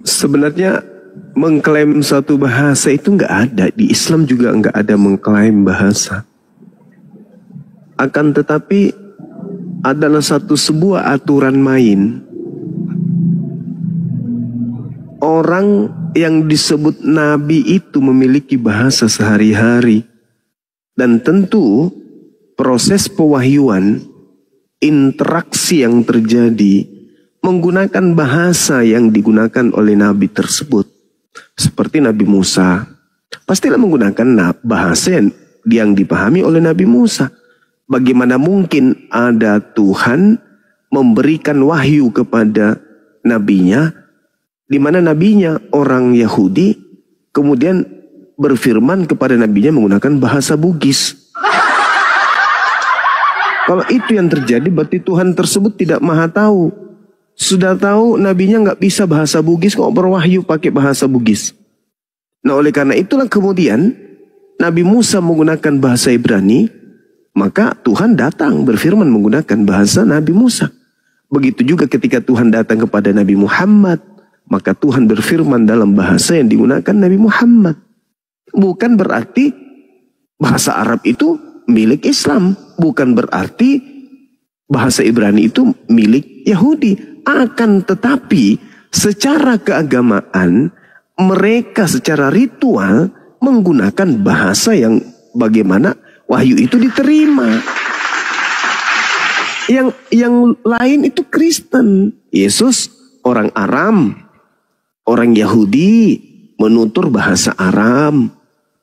Sebenarnya mengklaim satu bahasa itu nggak ada. Di Islam juga nggak ada mengklaim bahasa. Akan tetapi adalah sebuah aturan main. Orang yang disebut nabi itu memiliki bahasa sehari-hari. Dan tentu proses pewahyuan, interaksi yang terjadi menggunakan bahasa yang digunakan oleh nabi tersebut. Seperti Nabi Musa, pastilah menggunakan bahasa yang dipahami oleh Nabi Musa. Bagaimana mungkin ada Tuhan memberikan wahyu kepada nabinya, di mana nabinya orang Yahudi, kemudian berfirman kepada nabinya menggunakan bahasa Bugis. Kalau itu yang terjadi, berarti Tuhan tersebut tidak maha tahu. Sudah tahu nabinya nggak bisa bahasa Bugis, kok berwahyu pakai bahasa Bugis. Nah, oleh karena itulah kemudian Nabi Musa menggunakan bahasa Ibrani, maka Tuhan datang berfirman menggunakan bahasa Nabi Musa. Begitu juga ketika Tuhan datang kepada Nabi Muhammad, maka Tuhan berfirman dalam bahasa yang digunakan Nabi Muhammad. Bukan berarti bahasa Arab itu milik Islam. Bukan berarti bahasa Ibrani itu milik Yahudi. Akan tetapi secara keagamaan mereka secara ritual menggunakan bahasa yang bagaimana wahyu itu diterima. Yang lain itu Kristen. Yesus orang Aram, orang Yahudi menutur bahasa Aram.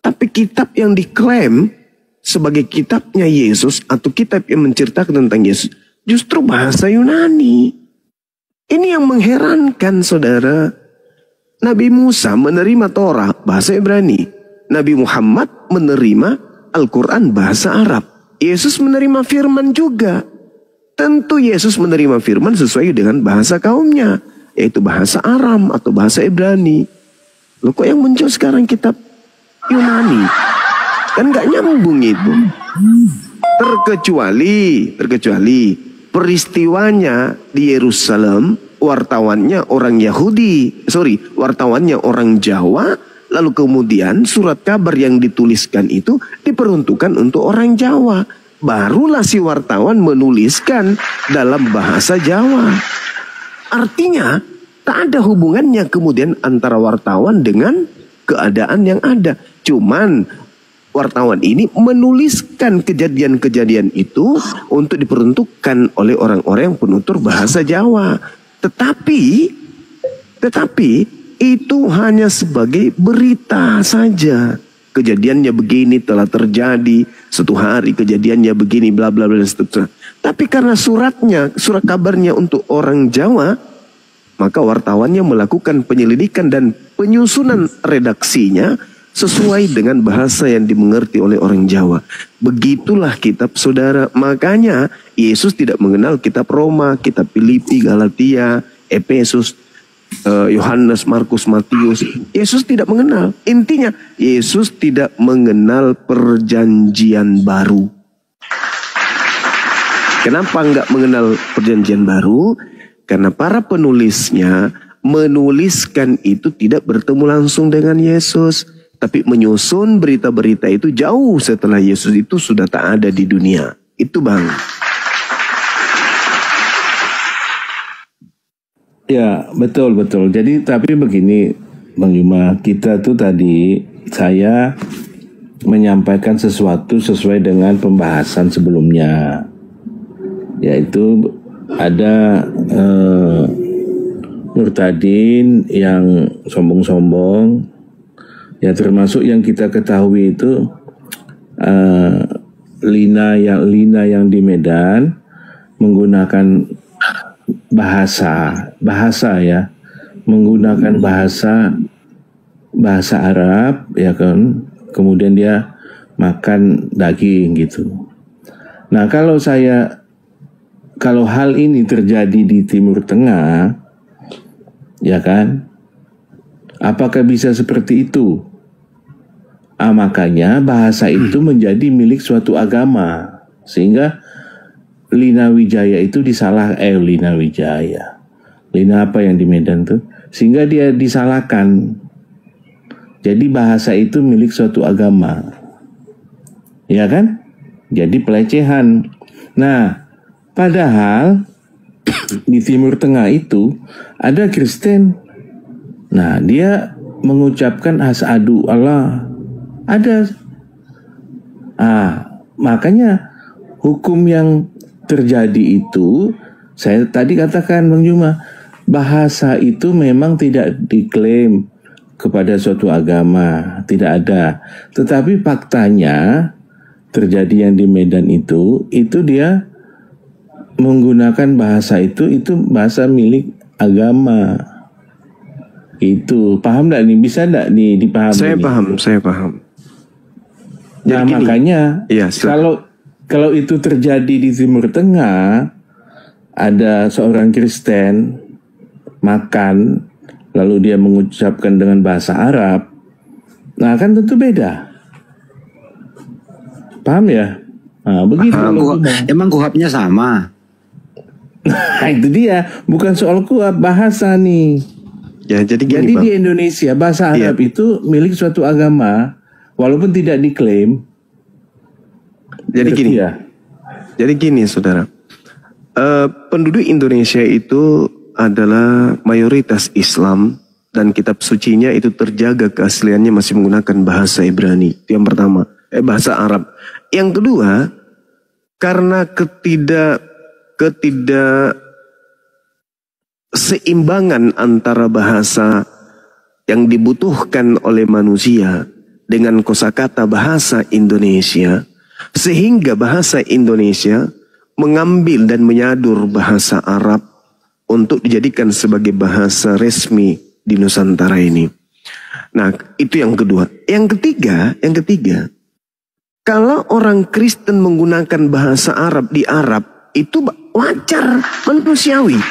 Tapi kitab yang diklaim sebagai kitabnya Yesus atau kitab yang menceritakan tentang Yesus justru bahasa Yunani. Ini yang mengherankan, saudara. Nabi Musa menerima Torah bahasa Ibrani. Nabi Muhammad menerima Al-Quran bahasa Arab. Yesus menerima firman juga. Tentu Yesus menerima firman sesuai dengan bahasa kaumnya, yaitu bahasa Aram atau bahasa Ibrani. Loh, kok yang muncul sekarang kitab Yunani? Kan gak nyambung itu. Terkecuali peristiwanya di Yerusalem, wartawannya orang orang Jawa, lalu kemudian surat kabar yang dituliskan itu diperuntukkan untuk orang Jawa. Barulah si wartawan menuliskan dalam bahasa Jawa. Artinya tak ada hubungannya kemudian antara wartawan dengan keadaan yang ada. Cuman wartawan ini menuliskan kejadian-kejadian itu untuk diperuntukkan oleh orang-orang yang penutur bahasa Jawa. Tetapi itu hanya sebagai berita saja. Kejadiannya begini telah terjadi, suatu hari kejadiannya begini, bla bla bla, seterusnya. Tapi karena surat kabarnya untuk orang Jawa, maka wartawannya melakukan penyelidikan dan penyusunan redaksinya sesuai dengan bahasa yang dimengerti oleh orang Jawa. Begitulah kitab, saudara. Makanya Yesus tidak mengenal kitab Roma, kitab Filipi, Galatia, Efesus, Yohanes, Markus, Matius. Yesus tidak mengenal. Intinya Yesus tidak mengenal perjanjian baru. Kenapa enggak mengenal perjanjian baru? Karena para penulisnya menuliskan itu tidak bertemu langsung dengan Yesus, tapi menyusun berita-berita itu jauh setelah Yesus itu sudah tak ada di dunia. Itu, Bang. Ya, betul. Jadi tapi begini, Bang Yuma, kita tuh tadi saya menyampaikan sesuatu sesuai dengan pembahasan sebelumnya, yaitu ada Nurtadin yang sombong-sombong, ya termasuk yang kita ketahui itu Lina yang di Medan menggunakan bahasa ya, menggunakan bahasa Arab ya kan, kemudian dia makan daging gitu. Nah, kalau hal ini terjadi di Timur Tengah ya kan, apakah bisa seperti itu? Makanya bahasa itu menjadi milik suatu agama, sehingga Lina Wijaya itu Lina apa yang di Medan tuh? sehingga dia disalahkan. Jadi bahasa itu milik suatu agama, ya kan? Jadi pelecehan. Nah, padahal di Timur Tengah itu ada Kristen. Nah, dia mengucapkan asyhadu Allah. Ada. Makanya hukum yang terjadi itu, saya tadi katakan Bang Juma, bahasa itu memang tidak diklaim kepada suatu agama, tidak ada. Tetapi faktanya terjadi yang di Medan itu dia menggunakan bahasa itu bahasa milik agama. Itu paham enggak nih? Bisa enggak nih dipahami? Saya paham. Nah, Jadi makanya iya, kalau itu terjadi di Timur Tengah, ada seorang Kristen makan lalu dia mengucapkan dengan bahasa Arab, nah kan tentu beda. Paham ya? Nah, begitu. Emang kuhapnya sama? Nah, itu dia, bukan soal kuhap, bahasa nih. Ya, jadi di Indonesia bahasa Arab itu milik suatu agama, walaupun tidak diklaim. Jadi gini, jadi gini, saudara. Penduduk Indonesia itu adalah mayoritas Islam dan kitab sucinya itu terjaga keasliannya masih menggunakan bahasa Ibrani. Itu yang pertama, bahasa Arab. Yang kedua, karena ketidakseimbangan antara bahasa yang dibutuhkan oleh manusia dengan kosakata bahasa Indonesia, sehingga bahasa Indonesia mengambil dan menyadur bahasa Arab untuk dijadikan sebagai bahasa resmi di Nusantara ini. Nah, itu yang kedua. Yang ketiga, kalau orang Kristen menggunakan bahasa Arab di Arab, itu wajar, manusiawi.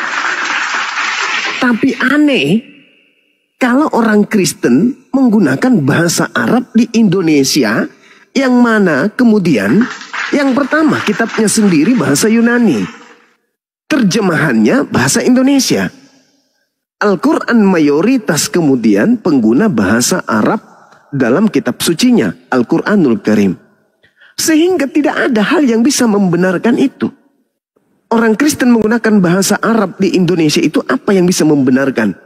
Tapi aneh, kalau orang Kristen menggunakan bahasa Arab di Indonesia, yang mana kemudian, yang pertama kitabnya sendiri bahasa Yunani, terjemahannya bahasa Indonesia. Al-Quran mayoritas kemudian pengguna bahasa Arab dalam kitab sucinya, Al-Quranul Karim. Sehingga tidak ada hal yang bisa membenarkan itu. Orang Kristen menggunakan bahasa Arab di Indonesia itu apa yang bisa membenarkan?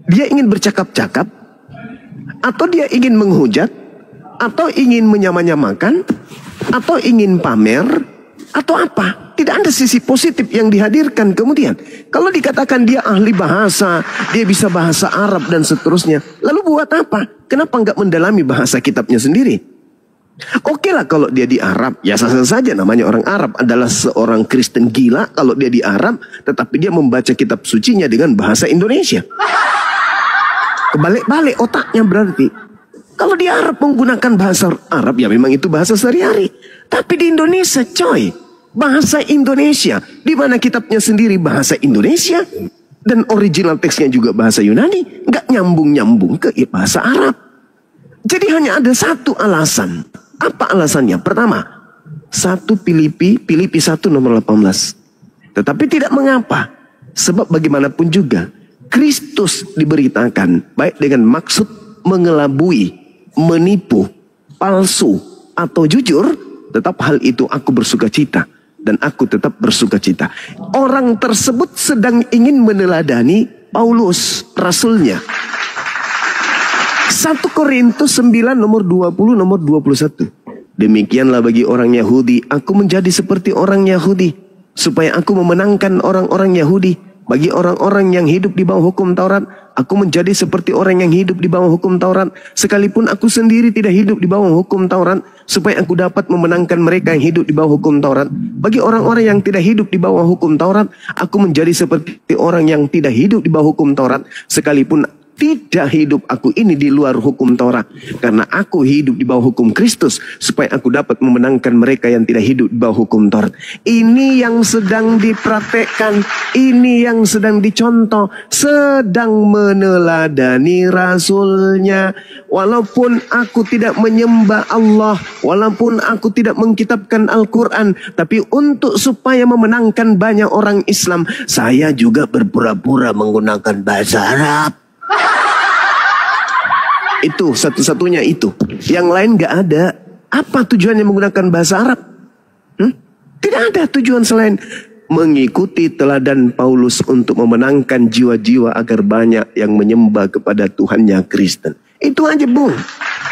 Dia ingin bercakap-cakap, atau dia ingin menghujat, atau ingin menyamanyamakan, atau ingin pamer, atau apa? Tidak ada sisi positif yang dihadirkan kemudian. Kalau dikatakan dia ahli bahasa, dia bisa bahasa Arab dan seterusnya, lalu buat apa? Kenapa nggak mendalami bahasa kitabnya sendiri? Oke lah kalau dia di Arab, ya sah-sah saja, namanya orang Arab, adalah seorang Kristen gila kalau dia di Arab, tetapi dia membaca kitab sucinya dengan bahasa Indonesia. Kebalik-balik otaknya berarti. Kalau di Arab menggunakan bahasa Arab, ya memang itu bahasa sehari-hari. Tapi di Indonesia, coy, bahasa Indonesia, di mana kitabnya sendiri bahasa Indonesia dan original teksnya juga bahasa Yunani, nggak nyambung ke bahasa Arab. Jadi hanya ada satu alasan. Apa alasannya? Pertama, 1 Filipi 1 nomor 18. Tetapi tidak mengapa, sebab bagaimanapun juga Kristus diberitakan baik dengan maksud mengelabui, menipu, palsu atau jujur, tetap hal itu aku bersuka cita. Dan aku tetap bersuka cita. Orang tersebut sedang ingin meneladani Paulus, rasulnya. 1 Korintus 9 nomor 20 nomor 21. Demikianlah bagi orang Yahudi, aku menjadi seperti orang Yahudi, supaya aku memenangkan orang-orang Yahudi. Bagi orang-orang yang hidup di bawah hukum Taurat, aku menjadi seperti orang yang hidup di bawah hukum Taurat. Sekalipun aku sendiri tidak hidup di bawah hukum Taurat, supaya aku dapat memenangkan mereka yang hidup di bawah hukum Taurat. Bagi orang-orang yang tidak hidup di bawah hukum Taurat, aku menjadi seperti orang yang tidak hidup di bawah hukum Taurat. Sekalipun Tidak hidup aku ini di luar hukum Taurat. Karena aku hidup di bawah hukum Kristus. Supaya aku dapat memenangkan mereka yang tidak hidup di bawah hukum Taurat. Ini yang sedang dipraktekkan. Ini yang sedang dicontoh. Sedang meneladani Rasulnya. Walaupun aku tidak menyembah Allah. Walaupun aku tidak mengkitabkan Al-Quran. Tapi untuk supaya memenangkan banyak orang Islam. Saya juga berpura-pura menggunakan bahasa Arab. Itu satu-satunya itu. Yang lain gak ada. Apa tujuannya menggunakan bahasa Arab? Tidak ada tujuan selain mengikuti teladan Paulus untuk memenangkan jiwa-jiwa agar banyak yang menyembah kepada Tuhannya Kristen. Itu aja, Bung.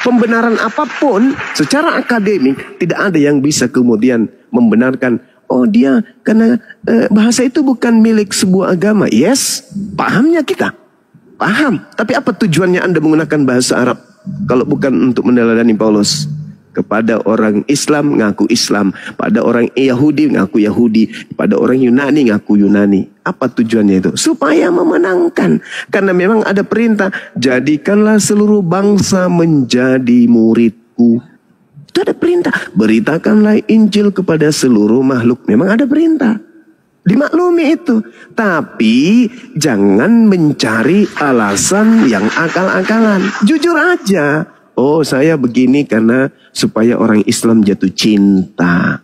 Pembenaran apapun secara akademik tidak ada yang bisa kemudian membenarkan, oh dia karena bahasa itu bukan milik sebuah agama. Yes, pahamnya kita. Paham, tapi apa tujuannya Anda menggunakan bahasa Arab? Kalau bukan untuk meneladani Paulus. Kepada orang Islam, ngaku Islam. Pada orang Yahudi, ngaku Yahudi. Pada orang Yunani, ngaku Yunani. Apa tujuannya itu? Supaya memenangkan. Karena memang ada perintah, jadikanlah seluruh bangsa menjadi muridku. Itu ada perintah. Beritakanlah Injil kepada seluruh makhluk. Memang ada perintah. Dimaklumi itu. Tapi jangan mencari alasan yang akal-akalan. Jujur aja. Oh, saya begini karena supaya orang Islam jatuh cinta.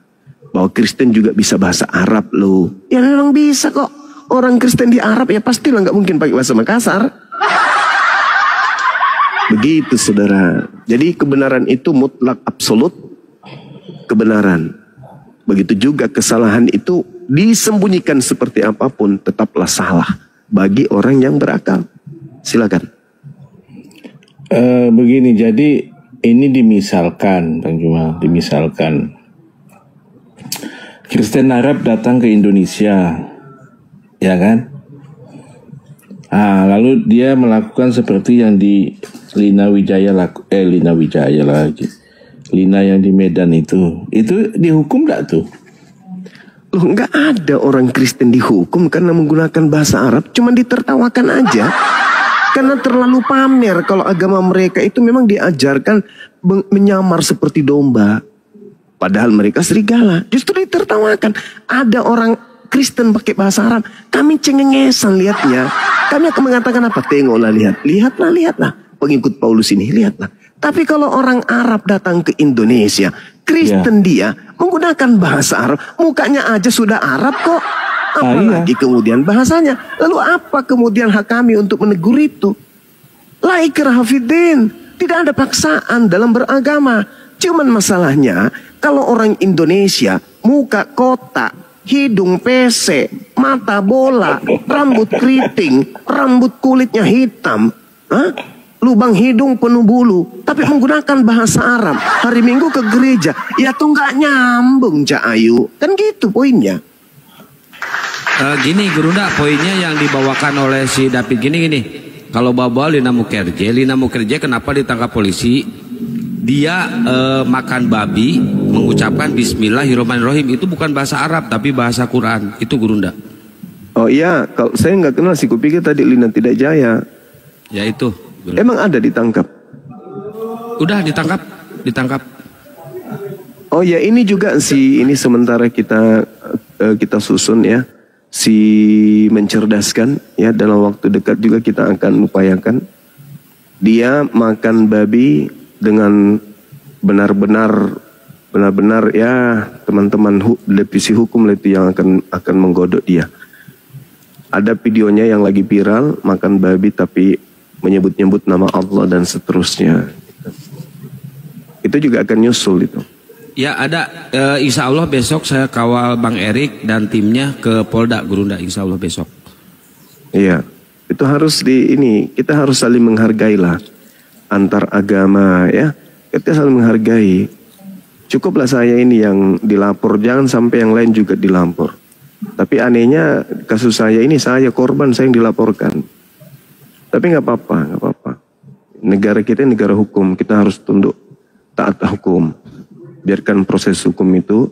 Bahwa Kristen juga bisa bahasa Arab loh. Ya memang bisa kok. Orang Kristen di Arab ya pastilah nggak mungkin pakai bahasa Makassar. Begitu saudara. Jadi kebenaran itu mutlak absolut kebenaran. Begitu juga kesalahan itu disembunyikan seperti apapun tetaplah salah bagi orang yang berakal. Silakan. Begini, jadi ini dimisalkan, Bang Jumal, dimisalkan Kristen Arab datang ke Indonesia, ya kan? Lalu dia melakukan seperti yang di Lina yang di Medan itu dihukum nggak tuh? Loh, nggak ada orang Kristen dihukum karena menggunakan bahasa Arab, cuma ditertawakan aja. Karena terlalu pamer kalau agama mereka itu memang diajarkan menyamar seperti domba. Padahal mereka serigala. Justru ditertawakan. Ada orang Kristen pakai bahasa Arab, kami cengengesan lihatnya. Kami akan mengatakan apa? Tengoklah, lihatlah. Pengikut Paulus ini, lihatlah. Tapi kalau orang Arab datang ke Indonesia, Kristen dia menggunakan bahasa Arab, mukanya aja sudah Arab kok. Apalagi kemudian bahasanya. Lalu apa kemudian hak kami untuk menegur itu? La ikraha fiddin. Tidak ada paksaan dalam beragama. Cuman masalahnya kalau orang Indonesia muka kotak, hidung pesek, mata bola, rambut keriting, rambut kulitnya hitam, lubang hidung penuh bulu, tapi menggunakan bahasa Arab, hari Minggu ke gereja, ya tuh nggak nyambung, Cak Ayu. Kan gitu poinnya. Gini Gurunda, poinnya yang dibawakan oleh si David gini. Kalau bawa Lina Mukerje kenapa ditangkap polisi? Dia makan babi, mengucapkan Bismillahirrahmanirrahim. Itu bukan bahasa Arab tapi bahasa Quran. Itu Gurunda. Oh iya, kalau saya nggak kenal sih, kupikir tadi Lina Tidak Jaya. Ya itu. Gurunda. Emang ada ditangkap? Udah ditangkap. Oh ya, ini juga sih, ini sementara kita susun ya. Si mencerdaskan ya, dalam waktu dekat juga kita akan upayakan. Dia makan babi dengan benar-benar ya, teman-teman divisi hukum itu yang akan menggodok dia. Ada videonya yang lagi viral, makan babi tapi menyebut-nyebut nama Allah dan seterusnya. Itu juga akan nyusul itu. Ya ada, insya Allah besok saya kawal Bang Erik dan timnya ke Polda Gurunda, insya Allah besok. Iya, itu harus kita harus saling menghargai lah antar agama ya. Kita saling menghargai. Cukuplah saya ini yang dilapor, jangan sampai yang lain juga dilapor. Tapi anehnya kasus saya ini, saya korban, saya yang dilaporkan. Tapi nggak apa-apa. Negara kita negara hukum, kita harus tunduk taat hukum. Biarkan proses hukum itu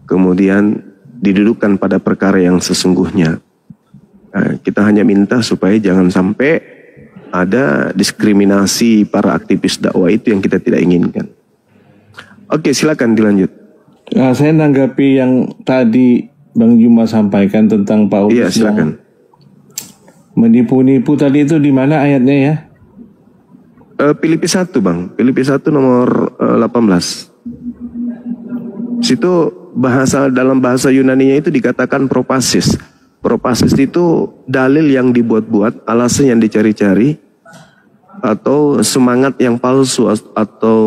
kemudian didudukkan pada perkara yang sesungguhnya. Nah, kita hanya minta supaya jangan sampai ada diskriminasi para aktivis dakwah itu yang kita tidak inginkan. Oke, silakan dilanjut. Saya menanggapi yang tadi Bang Juma sampaikan tentang Paulus. Iya, silakan. Menipu-nipu tadi itu di mana ayatnya ya? Filipi 1 Bang, Filipi 1 nomor 18. Situ dalam bahasa Yunaninya itu dikatakan propasis. Propasis itu dalil yang dibuat-buat, alasan yang dicari-cari, atau semangat yang palsu, atau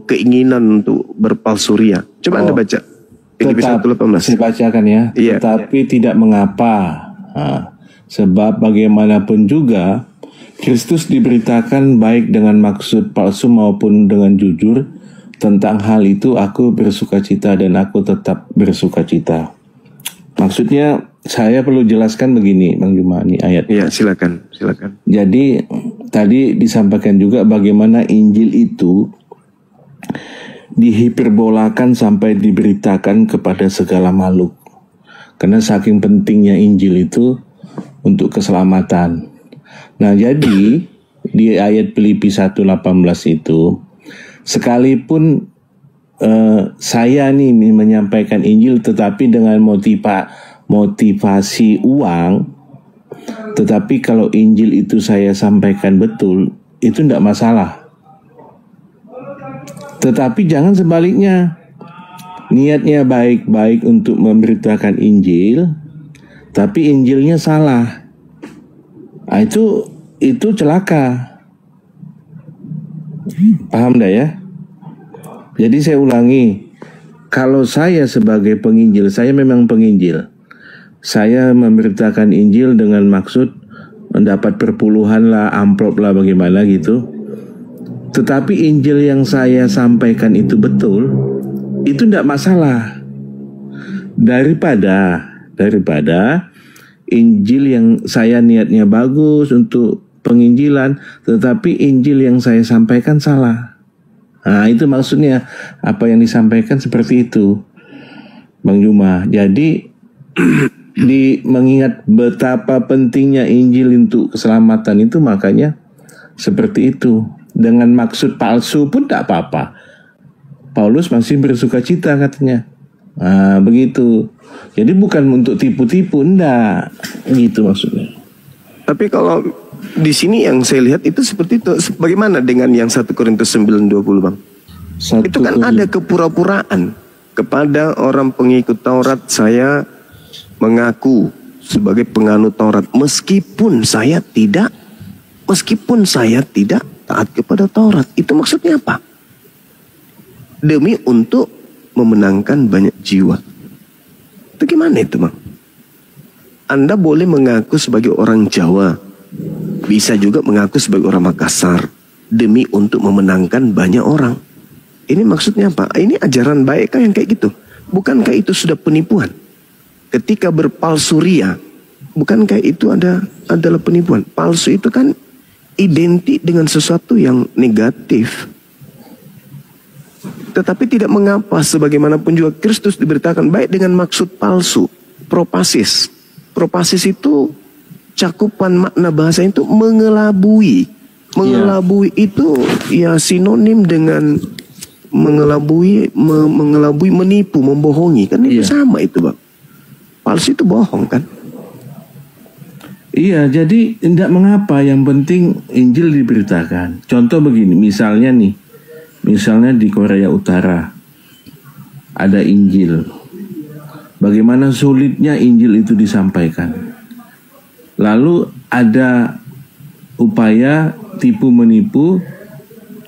keinginan untuk berpalsuria. Coba Anda baca Filipi 1:18. Saya bacakan ya. Iya. Tetapi tidak mengapa. Sebab bagaimanapun juga Kristus diberitakan baik dengan maksud palsu maupun dengan jujur. Tentang hal itu aku bersukacita dan aku tetap bersukacita. Maksudnya saya perlu jelaskan begini Bang Juma, ini ayat. Iya, silakan. Jadi tadi disampaikan juga bagaimana Injil itu dihiperbolakan sampai diberitakan kepada segala makhluk. Karena saking pentingnya Injil itu untuk keselamatan. Nah, jadi di ayat Filipi 1:18 itu, sekalipun saya nih menyampaikan Injil tetapi dengan motivasi uang, tetapi kalau Injil itu saya sampaikan betul, itu tidak masalah. Tetapi jangan sebaliknya, niatnya baik-baik untuk memberitakan Injil, tapi Injilnya salah. Nah, itu celaka. Paham dah ya? Jadi saya ulangi, kalau saya sebagai penginjil, saya memang penginjil. Saya memberitakan Injil dengan maksud mendapat perpuluhan lah, amplop lah, bagaimana gitu. Tetapi Injil yang saya sampaikan itu betul, itu tidak masalah. Daripada Injil yang saya niatnya bagus untuk penginjilan, tetapi Injil yang saya sampaikan salah. Nah, itu maksudnya apa yang disampaikan seperti itu, Bang Juma. Jadi mengingat betapa pentingnya Injil untuk keselamatan itu, makanya seperti itu. Dengan maksud palsu pun tak apa-apa. Paulus masih bersukacita katanya. Nah, begitu. Jadi bukan untuk tipu-tipu, enggak. Gitu maksudnya. Tapi kalau di sini yang saya lihat itu seperti itu. Bagaimana dengan yang 1 Korintus 9:20 Bang? Itu kan ada kepura-puraan kepada orang pengikut Taurat. Saya mengaku sebagai penganut Taurat meskipun saya tidak taat kepada Taurat. Itu maksudnya apa? Demi untuk memenangkan banyak jiwa. Itu gimana itu Bang? Anda boleh mengaku sebagai orang Jawa, bisa juga mengaku sebagai orang Makassar, demi untuk memenangkan banyak orang. Ini maksudnya apa? Ini ajaran baik yang kayak gitu? Bukankah itu sudah penipuan? Ketika berpalsuria, bukankah itu adalah penipuan? Palsu itu kan identik dengan sesuatu yang negatif. Tetapi tidak mengapa, sebagaimanapun juga Kristus diberitakan baik dengan maksud palsu. Propasis. Propasis itu cakupan makna bahasa itu mengelabui. Mengelabui itu ya sinonim dengan mengelabui, menipu, membohongi. Kan itu sama itu Bang. Palsu itu bohong kan? Iya, jadi tidak mengapa, yang penting Injil diberitakan. Contoh begini, misalnya di Korea Utara ada Injil. Bagaimana sulitnya Injil itu disampaikan. Lalu ada upaya tipu menipu,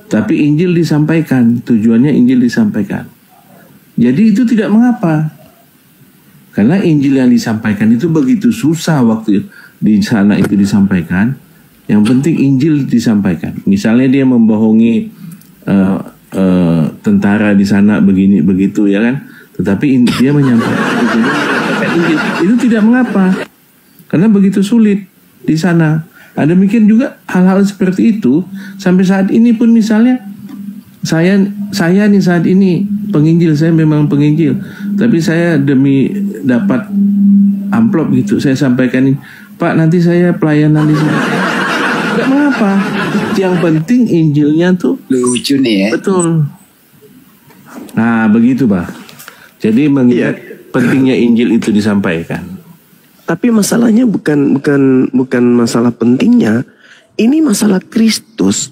tapi Injil disampaikan, tujuannya Injil disampaikan. Jadi itu tidak mengapa. Karena Injil yang disampaikan itu begitu susah waktu di sana itu disampaikan. Yang penting Injil disampaikan. Misalnya dia membohongi tentara di sana begini begitu ya kan, tetapi dia menyampaikan Injil. Itu tidak mengapa, karena begitu sulit di sana. Ada demikian juga hal-hal seperti itu sampai saat ini pun, misalnya saya nih saat ini penginjil, saya memang penginjil, tapi saya demi dapat amplop gitu saya sampaikan, Pak nanti saya pelayanan di sini. Tidak mengapa. Yang penting Injilnya tuh Lucu nih ya. betul. Nah, begitu, Pak. Jadi mengingat pentingnya Injil itu disampaikan. Tapi masalahnya bukan masalah pentingnya. Ini masalah Kristus.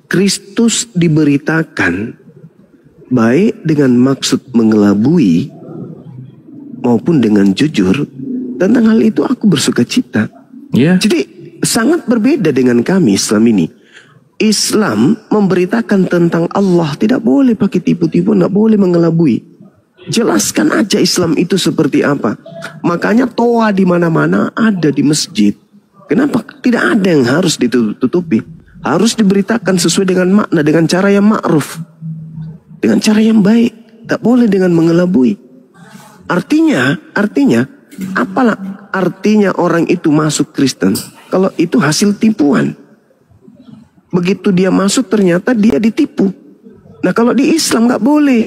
Kristus diberitakan baik dengan maksud mengelabui maupun dengan jujur. Tentang hal itu aku bersuka cita. Ya. Jadi sangat berbeda dengan kami Islam ini. Islam memberitakan tentang Allah, tidak boleh pakai tipu-tipu, tidak boleh mengelabui. Jelaskan aja Islam itu seperti apa. Makanya toa di mana-mana ada di masjid. Kenapa? Tidak ada yang harus ditutupi. Harus diberitakan sesuai dengan makna, dengan cara yang ma'ruf, dengan cara yang baik. Tak boleh dengan mengelabui. Artinya, apalah artinya orang itu masuk Kristen kalau itu hasil tipuan? Begitu dia masuk ternyata dia ditipu. Nah kalau di Islam nggak boleh.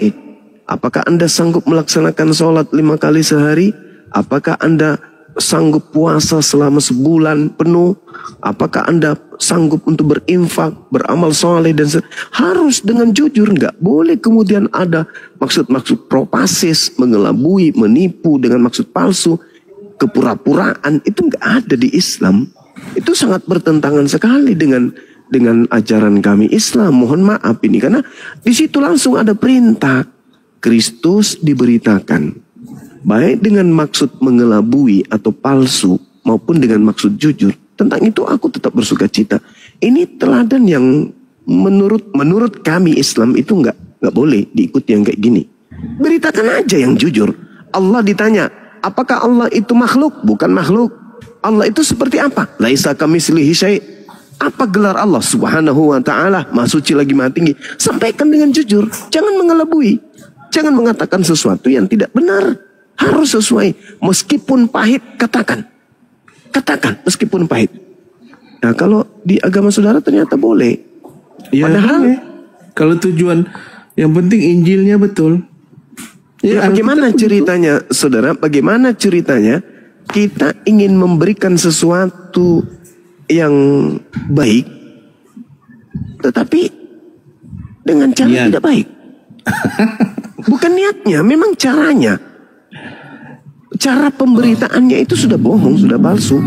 Apakah Anda sanggup melaksanakan sholat 5 kali sehari? Apakah Anda sanggup puasa selama sebulan penuh? Apakah Anda sanggup untuk berinfak, beramal soleh dan harus dengan jujur, nggak boleh kemudian ada maksud-maksud propasis, mengelabui, menipu dengan maksud palsu, kepura-puraan, itu nggak ada di Islam. Itu sangat bertentangan sekali dengan ajaran kami Islam. Mohon maaf ini karena di situ langsung ada perintah Kristus diberitakan baik dengan maksud mengelabui atau palsu maupun dengan maksud jujur. Tentang itu aku tetap bersuka cita. Ini teladan yang menurut kami Islam itu nggak boleh diikuti yang kayak gini. Beritakan aja yang jujur. Allah ditanya, apakah Allah itu makhluk? Bukan makhluk. Allah itu seperti apa? Laisa kamitslihi syai'. Apa gelar Allah Subhanahu wa ta'ala? Maha suci lagi maha tinggi. Sampaikan dengan jujur. Jangan mengelabui. Jangan mengatakan sesuatu yang tidak benar. Harus sesuai. Meskipun pahit, katakan. Katakan meskipun pahit. Nah kalau di agama saudara ternyata boleh. Ya, padahal boleh. Kalau tujuan yang penting Injilnya betul. Ya, bagaimana ceritanya saudara? Bagaimana ceritanya kita ingin memberikan sesuatu yang baik tetapi dengan cara niat. tidak baik? Bukan niatnya, memang caranya. Cara pemberitaannya itu sudah bohong, sudah palsu.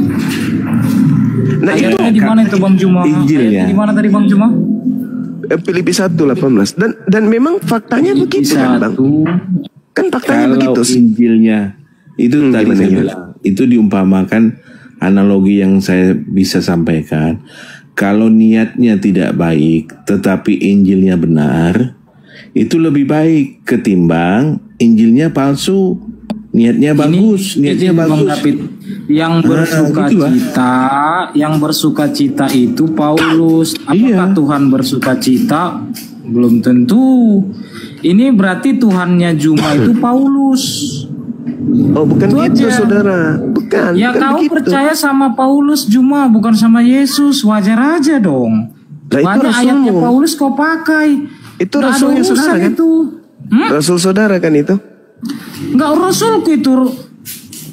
Nah itu di mana itu Bang Juma? Injilnya. Di mana tadi Bang Juma? Filipi 1:18 dan memang faktanya begitu kan Bang? Kan faktanya Kalau begitu. Injilnya itu tadi gimana, saya gimana? bilang, itu diumpamakan analogi yang saya bisa sampaikan. Kalau niatnya tidak baik tetapi Injilnya benar, itu lebih baik ketimbang Injilnya palsu. Niatnya bagus, niatnya bagus. Bang David, yang bersuka gitu lah. cita, yang bersuka cita itu Paulus. Apakah Tuhan bersuka cita? Belum tentu. Ini berarti Tuhannya Juma itu Paulus. Oh bukan Itu gitu aja. saudara. Bukan. Ya bukan kau begitu. percaya sama Paulus Juma, bukan sama Yesus. Wajar aja dong. Lah, itu Banyak rasulmu. ayatnya Paulus kau pakai. Itu Nggak ada rasulnya urusan saudara kan? itu. Rasul saudara kan itu. Nggak rasulku itu.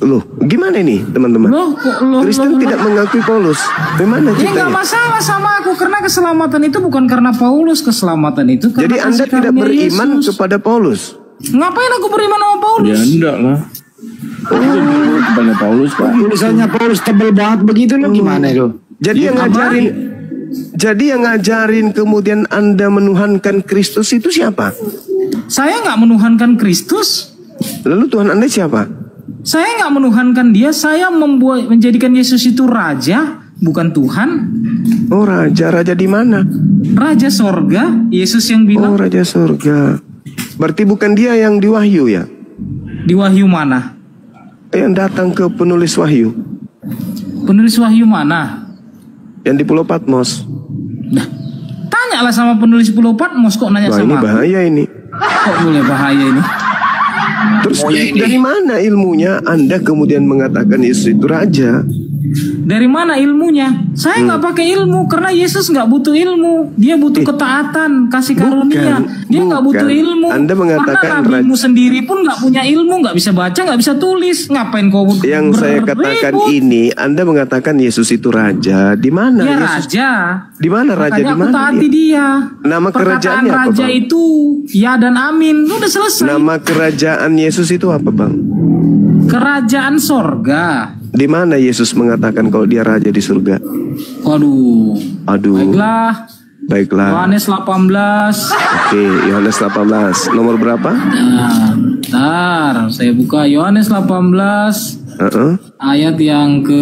Loh gimana ini teman-teman? Loh, Kristen tidak mengakui Paulus. Bagaimana Ya nggak ceritanya? masalah sama aku karena keselamatan itu bukan karena Paulus, keselamatan itu karena Jadi Anda kasih tidak karunia beriman Yesus. kepada Paulus? Ngapain aku beriman sama Paulus? Ya enggak lah. Kepada Paulus Pak. Tulisannya Paulus tebel banget begitu loh, gimana itu? Jadi yang ngajarin kemudian Anda menuhankan Kristus itu siapa? Saya nggak menuhankan Kristus. Lalu Tuhan Anda siapa? Saya nggak menuhankan dia. Saya menjadikan Yesus itu raja, bukan Tuhan. Oh raja di mana? Raja sorga. Yesus yang Oh bilang raja surga. Berarti bukan dia yang di Wahyu ya? di Wahyu mana? Yang datang ke penulis Wahyu, Penulis Wahyu mana? yang di Pulau Patmos. Nah, tanyalah sama penulis Pulau Patmos kok nanya Wah ini sama aku. bahaya ini. Kok boleh bahaya ini? Terus dari mana ilmunya Anda kemudian mengatakan Yesus itu raja? Dari mana ilmunya? Saya nggak pakai ilmu karena Yesus nggak butuh ilmu. Dia butuh ketaatan, kasih karunia. Dia nggak butuh ilmu. Anda mengatakan karena nabimu sendiri pun nggak punya ilmu, nggak bisa baca, nggak bisa tulis. Ngapain kau Yang saya katakan ini, Anda mengatakan Yesus itu raja. Di mana Dia Yesus? raja. Di mana raja? Makanya Di aku mana taati dia. Nama Perkataan kerajaannya apa, raja Bang? itu ya dan amin. Udah selesai. Nama kerajaan Yesus itu apa, Bang? Kerajaan sorga. Di mana Yesus mengatakan kalau dia raja di surga? Waduh. Aduh. Baiklah. Yohanes 18. Oke, Yohanes 18. Nomor berapa? Bentar, saya buka Yohanes 18. Ayat yang ke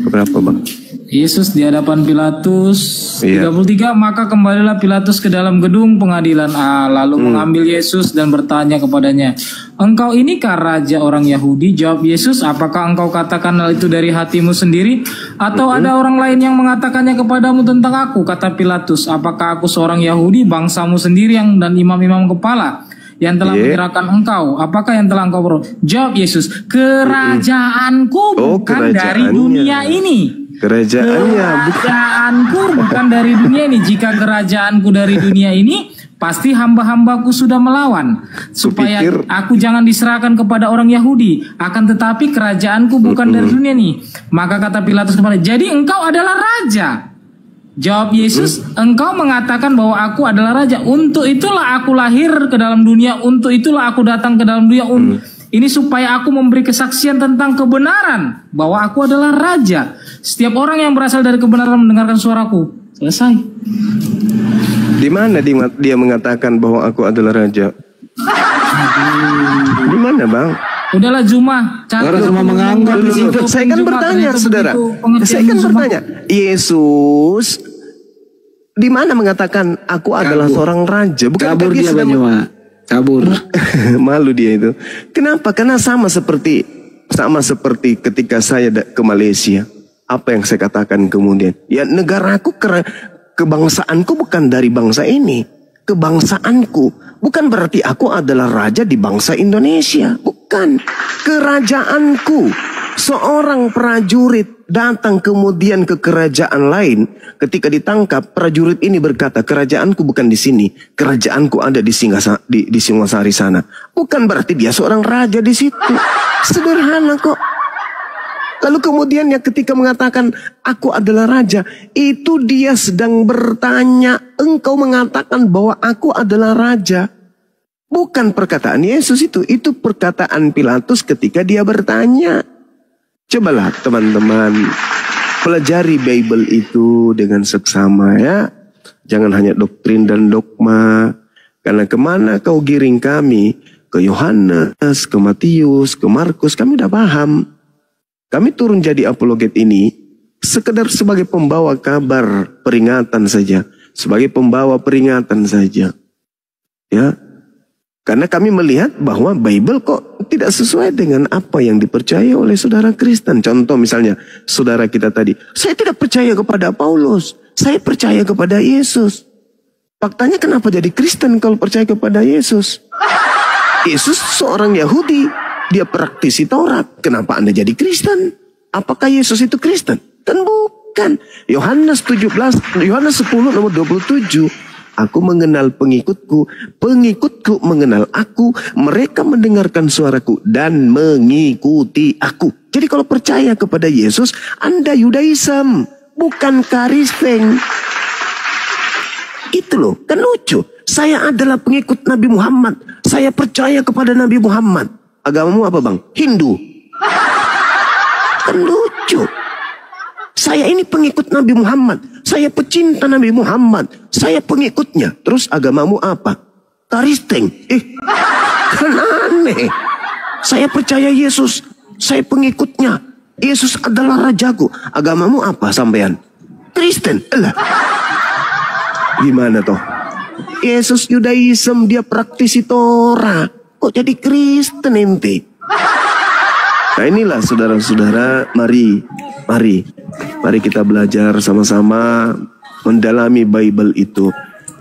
berapa, Bang? Yesus di hadapan Pilatus. 33. Maka kembalilah Pilatus ke dalam gedung pengadilan lalu mengambil Yesus dan bertanya kepadanya, engkau inikah raja orang Yahudi? Jawab Yesus, apakah engkau katakan hal itu dari hatimu sendiri atau ada orang lain yang mengatakannya kepadamu tentang aku? Kata Pilatus, apakah aku seorang Yahudi, bangsamu sendiri dan imam-imam kepala yang telah menyerahkan engkau? Apakah yang telah engkau peroleh? Jawab Yesus, kerajaanku bukan dari dunia ini. Kerajaanku bukan dari dunia ini. Jika kerajaanku dari dunia ini, pasti hamba-hambaku sudah melawan supaya aku jangan diserahkan kepada orang Yahudi. Akan tetapi kerajaanku bukan dari dunia ini. Maka kata Pilatus kepada, jadi engkau adalah raja? Jawab Yesus, engkau mengatakan bahwa aku adalah raja. Untuk itulah aku lahir ke dalam dunia. Untuk itulah aku datang ke dalam dunia. Ini supaya aku memberi kesaksian tentang kebenaran bahwa aku adalah raja. Setiap orang yang berasal dari kebenaran mendengarkan suaraku. Selesai. Di mana dia mengatakan bahwa aku adalah raja? Di mana, Bang? Udahlah Juma. Orang cuma menganggap di situ. Saya kan bertanya, saudara. Saya kan bertanya. Yesus di mana mengatakan aku adalah seorang raja? Bukan kabur dia, Banyuma. Kabur. Malu dia itu. Kenapa? Karena sama seperti ketika saya ke Malaysia. Apa yang saya katakan kemudian? Ya, negaraku, kebangsaanku bukan dari bangsa ini. Kebangsaanku bukan berarti aku adalah raja di bangsa Indonesia. Bukan. Kerajaanku. Seorang prajurit datang kemudian ke kerajaan lain. Ketika ditangkap, prajurit ini berkata, kerajaanku bukan di sini. Kerajaanku ada di Singosari sana. Bukan berarti dia seorang raja di situ. Sederhana kok. Lalu kemudian ya ketika mengatakan aku adalah raja, itu dia sedang bertanya, engkau mengatakan bahwa aku adalah raja. Bukan perkataan Yesus itu perkataan Pilatus ketika dia bertanya. Cobalah teman-teman pelajari Bible itu dengan seksama ya. Jangan hanya doktrin dan dogma. Karena kemana kau giring kami? Ke Yohanes, ke Matius, ke Markus, kami udah paham. Kami turun jadi apologet ini sekedar sebagai pembawa kabar peringatan saja. Sebagai pembawa peringatan saja. Ya. Karena kami melihat bahwa Bible kok tidak sesuai dengan apa yang dipercaya oleh saudara Kristen. Contoh misalnya, saudara kita tadi, saya tidak percaya kepada Paulus, saya percaya kepada Yesus. Faktanya kenapa jadi Kristen kalau percaya kepada Yesus? Yesus seorang Yahudi, dia praktisi Taurat. Kenapa Anda jadi Kristen? Apakah Yesus itu Kristen? Kan bukan. Yohanes 10 nomor 27. Aku mengenal pengikutku, pengikutku mengenal aku, mereka mendengarkan suaraku dan mengikuti aku. Jadi kalau percaya kepada Yesus, Anda Yudaism, bukan Kristen. Itu loh, kan lucu. Saya adalah pengikut Nabi Muhammad. Saya percaya kepada Nabi Muhammad. Agamamu apa, Bang? Hindu. Kan lucu. Saya ini pengikut Nabi Muhammad. Saya pecinta Nabi Muhammad. Saya pengikutnya. Terus agamamu apa? Kristen. Kan aneh. Saya percaya Yesus. Saya pengikutnya. Yesus adalah rajaku. Agamamu apa sampean? Kristen. Gimana toh? Yesus Yudaism, dia praktisi Torah. Kok jadi Kristen ente? Nah inilah saudara-saudara, mari kita belajar sama-sama mendalami Bible itu.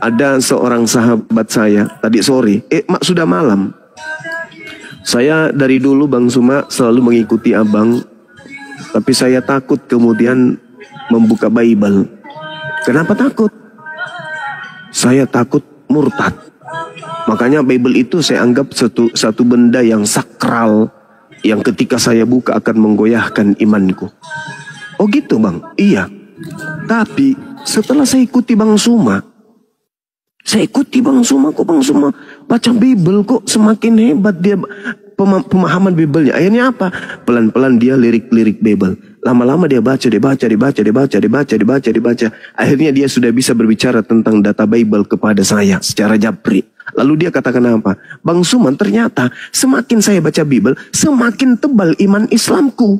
Ada seorang sahabat saya tadi sore, sudah malam. Saya dari dulu Bang Suma selalu mengikuti abang Tapi saya takut kemudian membuka Bible. Kenapa takut? Saya takut murtad. Makanya Bible itu saya anggap satu benda yang sakral, yang ketika saya buka akan menggoyahkan imanku. Oh gitu bang? Iya. Tapi setelah saya ikuti Bang Suma, kok Bang Suma baca Bible kok semakin hebat dia pemahaman Biblenya. Akhirnya apa? Pelan-pelan dia lirik-lirik Bible. Lama-lama dia baca. Akhirnya dia sudah bisa berbicara tentang data Bible kepada saya secara japri. Lalu dia katakan apa? Bang Suman, ternyata semakin saya baca Bible, semakin tebal iman Islamku.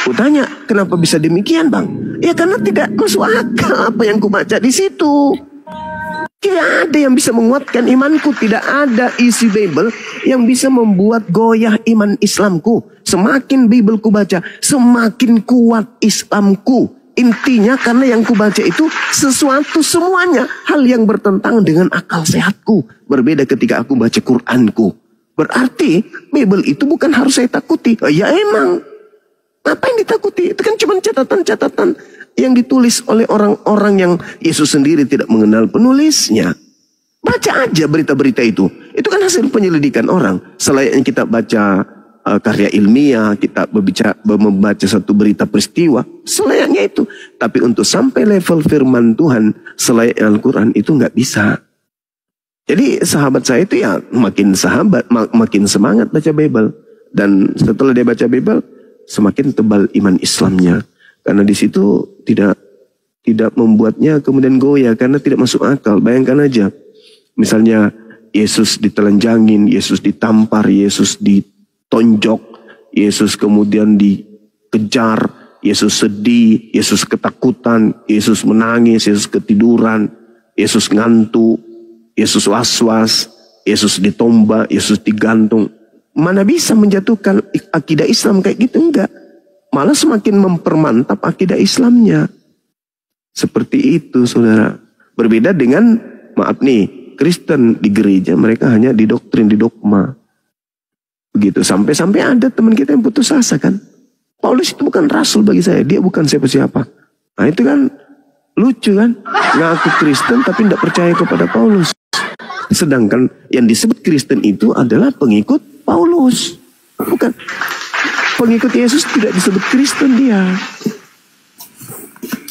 Aku tanya, kenapa bisa demikian bang? Ya karena tidak masuk akal apa yang kubaca di situ. Tidak ada yang bisa menguatkan imanku. Tidak ada isi Bible yang bisa membuat goyah iman Islamku. Semakin Bible ku baca, semakin kuat Islamku. Intinya karena yang ku baca itu sesuatu semuanya hal yang bertentangan dengan akal sehatku. Berbeda ketika aku baca Quranku. Berarti Bible itu bukan harus saya takuti. Ya emang. Apa yang ditakuti? Itu kan cuma catatan-catatan yang ditulis oleh orang-orang yang Yesus sendiri tidak mengenal penulisnya. Baca aja berita-berita itu. Itu kan hasil penyelidikan orang. Selain kita baca karya ilmiah, kita membaca satu berita peristiwa, selayaknya itu. Tapi untuk sampai level firman Tuhan selain Al-Quran itu nggak bisa. Jadi sahabat saya itu ya makin semangat baca Bible. Dan setelah dia baca Bible, semakin tebal iman Islamnya. Karena di situ tidak membuatnya kemudian goyah karena tidak masuk akal. Bayangkan aja, misalnya Yesus ditelanjangin, Yesus ditampar, Yesus ditonjok, Yesus kemudian dikejar, Yesus sedih, Yesus ketakutan, Yesus menangis, Yesus ketiduran, Yesus ngantuk, Yesus was-was, Yesus ditombak, Yesus digantung. Mana bisa menjatuhkan akidah Islam kayak gitu? Enggak. Malah semakin mempermantap akidah Islamnya. Seperti itu saudara. Berbeda dengan, maaf nih, Kristen di gereja mereka hanya didoktrin, didogma. Begitu. Sampai-sampai ada teman kita yang putus asa kan. Paulus itu bukan rasul bagi saya. Dia bukan siapa-siapa. Nah itu kan lucu kan. Ngaku Kristen tapi tidak percaya kepada Paulus. Sedangkan yang disebut Kristen itu adalah pengikut Paulus. Bukan. Pengikut Yesus tidak disebut Kristen dia.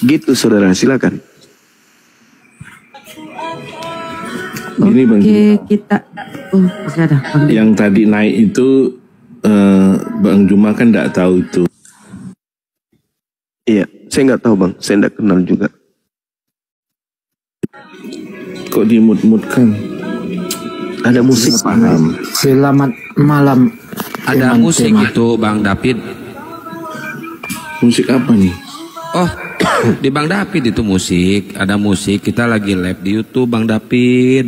Gitu saudara, silakan. Ini Bang. Oke, kita masih ada. Yang tadi naik itu Bang Juma kan tidak tahu itu. Iya, saya nggak tahu bang, saya nggak kenal juga. Kok dimut-mutkan? Ada musik. Paham. Selamat malam. Ada musik itu Bang David. Musik apa nih? Oh, di Bang David itu musik. Ada musik, kita lagi live di YouTube Bang David.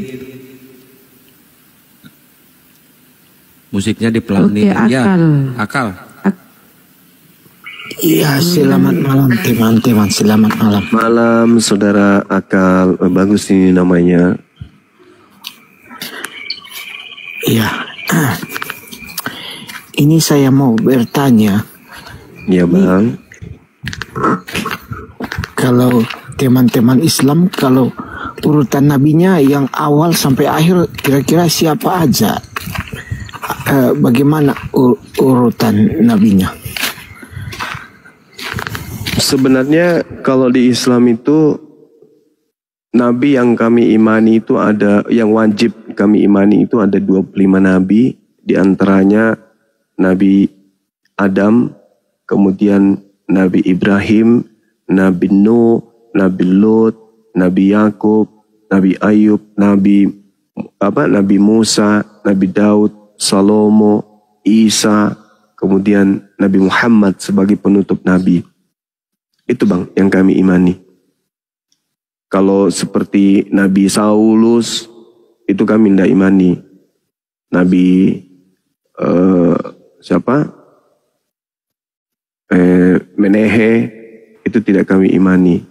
Musiknya dipelanin. Oke, Ya, Akal. Iya, selamat malam teman-teman. Selamat malam. Malam saudara Akal. Bagus ini namanya. Iya. Ini saya mau bertanya. Ya bang. Kalau teman-teman Islam, kalau urutan nabinya yang awal sampai akhir kira-kira siapa aja? Bagaimana urutan nabinya? Sebenarnya kalau di Islam itu nabi yang kami imani itu ada, yang wajib kami imani itu ada 25 nabi. Di antaranya Nabi Adam, kemudian Nabi Ibrahim, Nabi Nuh, Nabi Lut, Nabi Yakub, Nabi Ayub, Nabi Musa, Nabi Daud, Salomo, Isa, kemudian Nabi Muhammad sebagai penutup nabi. Itu bang yang kami imani. Kalau seperti Nabi Saulus itu kami tidak imani. Nabi Menehe itu tidak kami imani.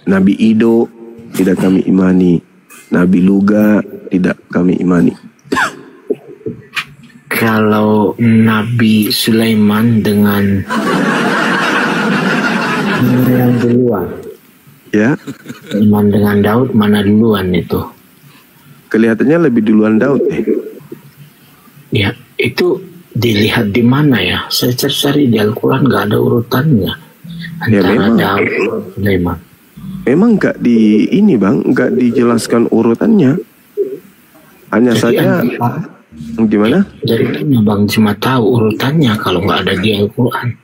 Nabi Ido tidak kami imani. Nabi Luga tidak kami imani. kalau Nabi Sulaiman dengan yang duluan. Ya. Sulaiman dengan Daud mana duluan itu? Kelihatannya lebih duluan Daud nih. Ya, itu dilihat di mana ya? Saya cari di Al-Quran nggak ada urutannya antara Daud dan Sulaiman. Memang nggak di ini bang, nggak dijelaskan urutannya. Hanya Jadi saja gimana? Dari mana Bang cuma tahu urutannya kalau nggak ada di Al-Quran?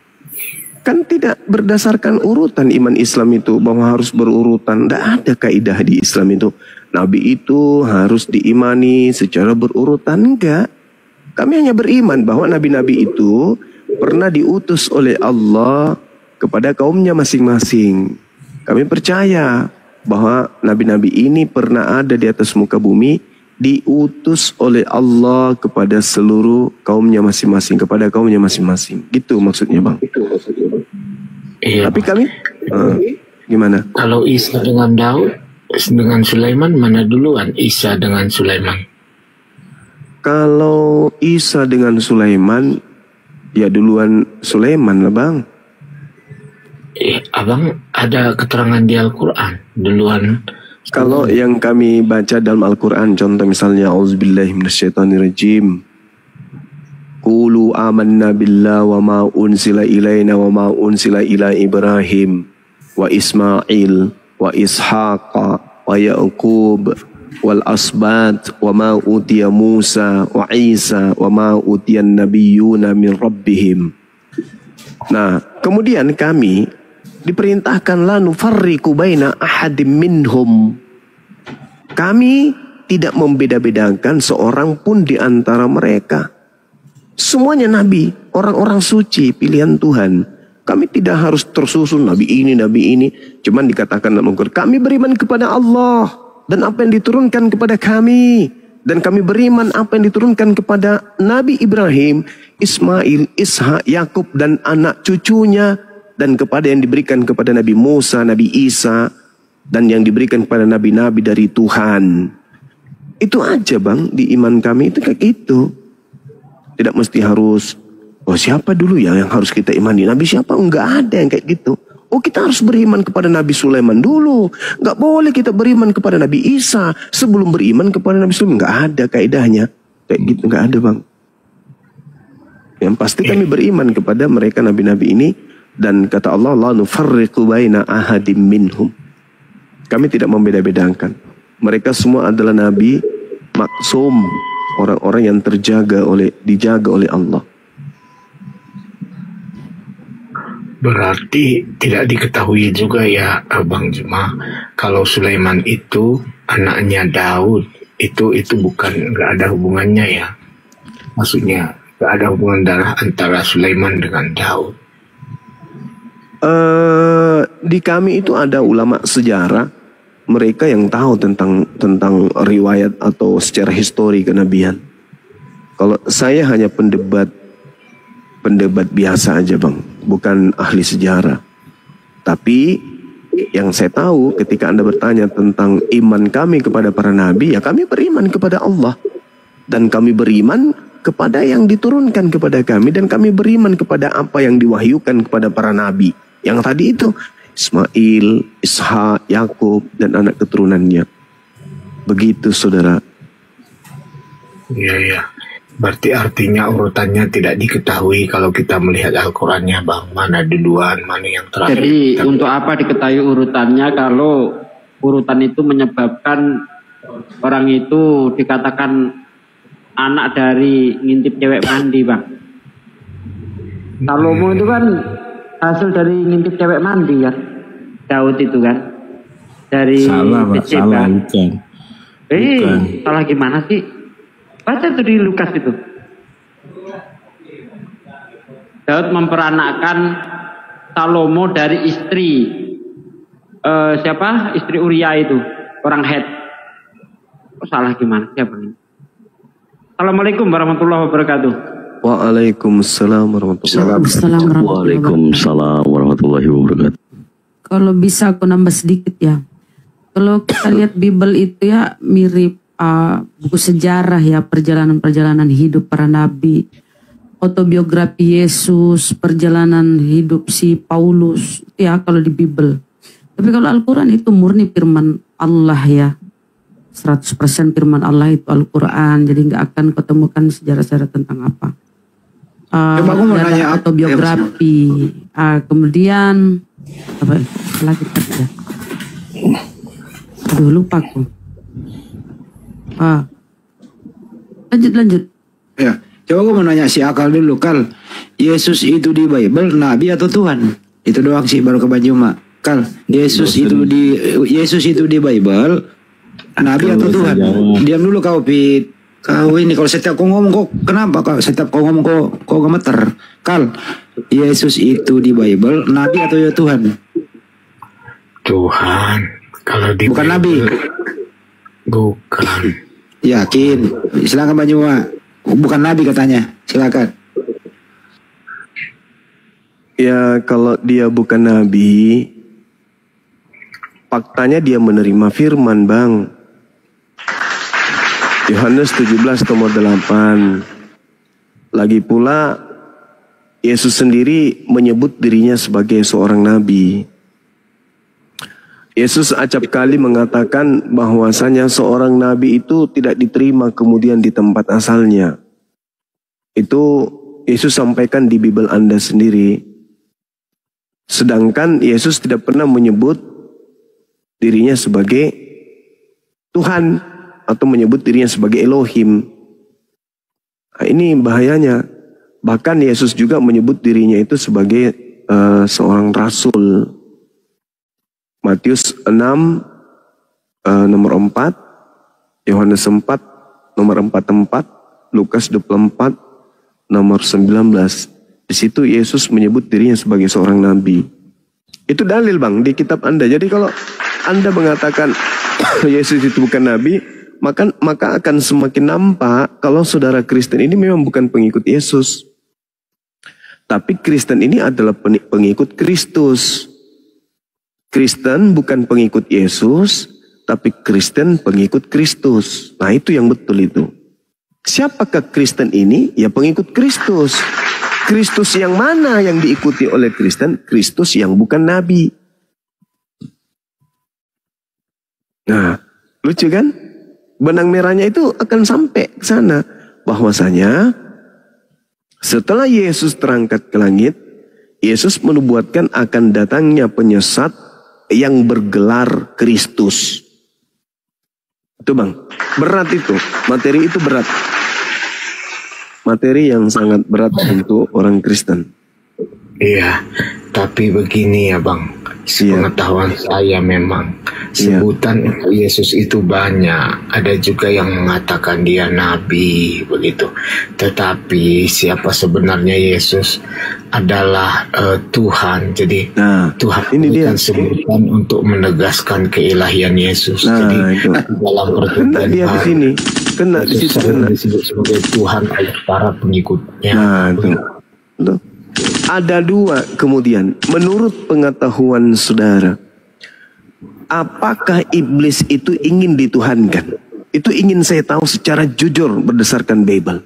Kan tidak berdasarkan urutan iman Islam itu bahwa harus berurutan. Tidak ada kaidah di Islam itu. Nabi itu harus diimani secara berurutan, enggak. Kami hanya beriman bahwa nabi-nabi itu pernah diutus oleh Allah kepada kaumnya masing-masing. Kami percaya bahwa nabi-nabi ini pernah ada di atas muka bumi, diutus oleh Allah kepada seluruh kaumnya masing-masing, kepada kaumnya masing-masing. Gitu maksudnya bang. Iya. Tapi kami gimana? Kalau Isa dengan Daud dengan Sulaiman mana duluan? Isa dengan Sulaiman. Kalau Isa dengan Sulaiman, ya duluan Sulaiman lah bang. Abang ada keterangan di Al-Quran duluan. Kalau yang kami baca dalam Al-Quran, contoh misalnya Auzubillahi minasyaitonirrajim. Qulu amanna billah wa ma unsila ilaina wa ma unsila ila Ibrahim wa Ismail wa Ishaqa wa Ya'qub wal asbat wa ma utiya Musa wa Isa wa ma utiyan nabiyyuna min rabbihim. Nah, kemudian kami diperintahkan la nufarriqu baina ahadim minhum. Kami tidak membeda-bedakan seorang pun di antara mereka. Semuanya nabi, orang-orang suci, pilihan Tuhan. Kami tidak harus tersusun nabi ini, nabi ini. Cuman dikatakan dalam Al-Quran, kami beriman kepada Allah dan apa yang diturunkan kepada kami. Dan kami beriman apa yang diturunkan kepada Nabi Ibrahim, Ismail, Ishak, Yakub dan anak cucunya. Dan kepada yang diberikan kepada Nabi Musa, Nabi Isa. Dan yang diberikan kepada nabi-nabi dari Tuhan. Itu aja bang, di iman kami itu kayak gitu. Tidak mesti harus, oh siapa dulu ya yang harus kita imani? Nabi siapa? Enggak ada yang kayak gitu. Oh kita harus beriman kepada Nabi Sulaiman dulu. Enggak boleh kita beriman kepada Nabi Isa sebelum beriman kepada Nabi Sulaiman. Enggak ada kaidahnya. Kayak gitu enggak ada bang. Yang pasti kami beriman kepada mereka nabi-nabi ini. Dan kata Allah, la nufarriqu baina ahadim minhum. Kami tidak membeda-bedakan. Mereka semua adalah nabi maksum. Orang-orang yang dijaga oleh Allah. Berarti tidak diketahui juga ya Abang Juma, kalau Sulaiman itu anaknya Daud, itu bukan, nggak ada hubungannya ya. Maksudnya nggak ada hubungan darah antara Sulaiman dengan Daud. Di kami itu ada ulama sejarah, mereka yang tahu tentang riwayat atau secara histori kenabian. Kalau saya hanya pendebat biasa aja bang, bukan ahli sejarah. Tapi yang saya tahu ketika Anda bertanya tentang iman kami kepada para nabi, ya kami beriman kepada Allah. Dan kami beriman kepada yang diturunkan kepada kami. Dan kami beriman kepada apa yang diwahyukan kepada para nabi. Yang tadi itu Ismail, Ishak, Yakub dan anak keturunannya. Begitu saudara. Iya. Berarti artinya urutannya tidak diketahui kalau kita melihat Al-Qurannya bang. Mana duluan, mana yang terakhir. Jadi untuk apa diketahui urutannya kalau urutan itu menyebabkan orang itu dikatakan anak dari ngintip cewek mandi bang. Salomo itu kan hasil dari ngintip cewek mandi kan. Daud itu kan dari salah pak, salah bukan. Salah gimana sih? Baca itu di Lukas itu. Daud memperanakkan Salomo dari istri siapa? Istri Uria itu, orang Het. Salah gimana? Siapa ini? Assalamualaikum warahmatullahi wabarakatuh. Waalaikumsalam warahmatullahi wabarakatuh. Waalaikumsalam warahmatullahi wabarakatuh. Kalau bisa aku nambah sedikit ya. Kalau kita lihat Bible itu ya mirip buku sejarah ya, perjalanan-perjalanan hidup para nabi, autobiografi Yesus, perjalanan hidup si Paulus ya kalau di Bible. Tapi kalau Al-Quran itu murni firman Allah ya, 100% firman Allah itu Al-Quran. Jadi nggak akan ketemukan sejarah-sejarah tentang apa. Coba aku mau nanya autobiografi. Kemudian apa lagi tadi? Aduh lupa aku. Lanjut. Ya, coba aku mau nanya si Akal dulu, Kal. Yesus itu di Bible nabi atau Tuhan? Itu doang sih, baru ke Bajuma. Kal, Yesus itu di Bible nabi atau Tuhan? Diam dulu kau, Pit. Kau ini kalau setiap kau ngomong kok kenapa kau setiap kau ngomong kau gemeter? Kal, Yesus itu di Bible nabi atau ya Tuhan? Tuhan. Kalau di bukan Bible, nabi. Bukan. Yakin? Silakan Banyua. Bukan nabi katanya. Silakan. Ya kalau dia bukan nabi, faktanya dia menerima firman, Bang. Yohanes 17 nomor 8. Lagi pula Yesus sendiri menyebut dirinya sebagai seorang nabi. Yesus acap kali mengatakan bahwasanya seorang nabi itu tidak diterima kemudian di tempat asalnya. Itu Yesus sampaikan di Bible Anda sendiri. Sedangkan Yesus tidak pernah menyebut dirinya sebagai Tuhan atau menyebut dirinya sebagai Elohim. Nah, ini bahayanya. Bahkan Yesus juga menyebut dirinya itu sebagai seorang rasul. Matius 6 nomor 4, Yohanes 4 nomor 44, Lukas 24 nomor 19. Di situ Yesus menyebut dirinya sebagai seorang nabi. Itu dalil, Bang, di kitab Anda. Jadi kalau Anda mengatakan Yesus itu bukan nabi, maka akan semakin nampak kalau saudara Kristen ini memang bukan pengikut Yesus. Tapi Kristen ini adalah pengikut Kristus. Kristen bukan pengikut Yesus, tapi Kristen pengikut Kristus. Nah itu yang betul itu. Siapakah Kristen ini? Ya pengikut Kristus. Kristus yang mana yang diikuti oleh Kristen? Kristus yang bukan nabi. Nah, lucu kan? Benang merahnya itu akan sampai ke sana. Bahwasanya setelah Yesus terangkat ke langit, Yesus menubuatkan akan datangnya penyesat yang bergelar Kristus. Itu, Bang, berat itu. Materi itu berat. Materi yang sangat berat untuk orang Kristen. Iya, tapi begini ya, Bang. Sepengetahuan saya memang sebutan Yesus itu banyak. Ada juga yang mengatakan dia nabi, begitu. Tetapi siapa sebenarnya Yesus adalah Tuhan. Jadi Tuhan ini dia sebutan untuk menegaskan keilahian Yesus. Jadi dalam perjanjian dia di sini kena disebut sebagai Tuhan oleh para pengikutnya. Nah, itu. Ada dua kemudian, menurut pengetahuan saudara, apakah iblis itu ingin dituhankan? Itu ingin saya tahu secara jujur berdasarkan Bible.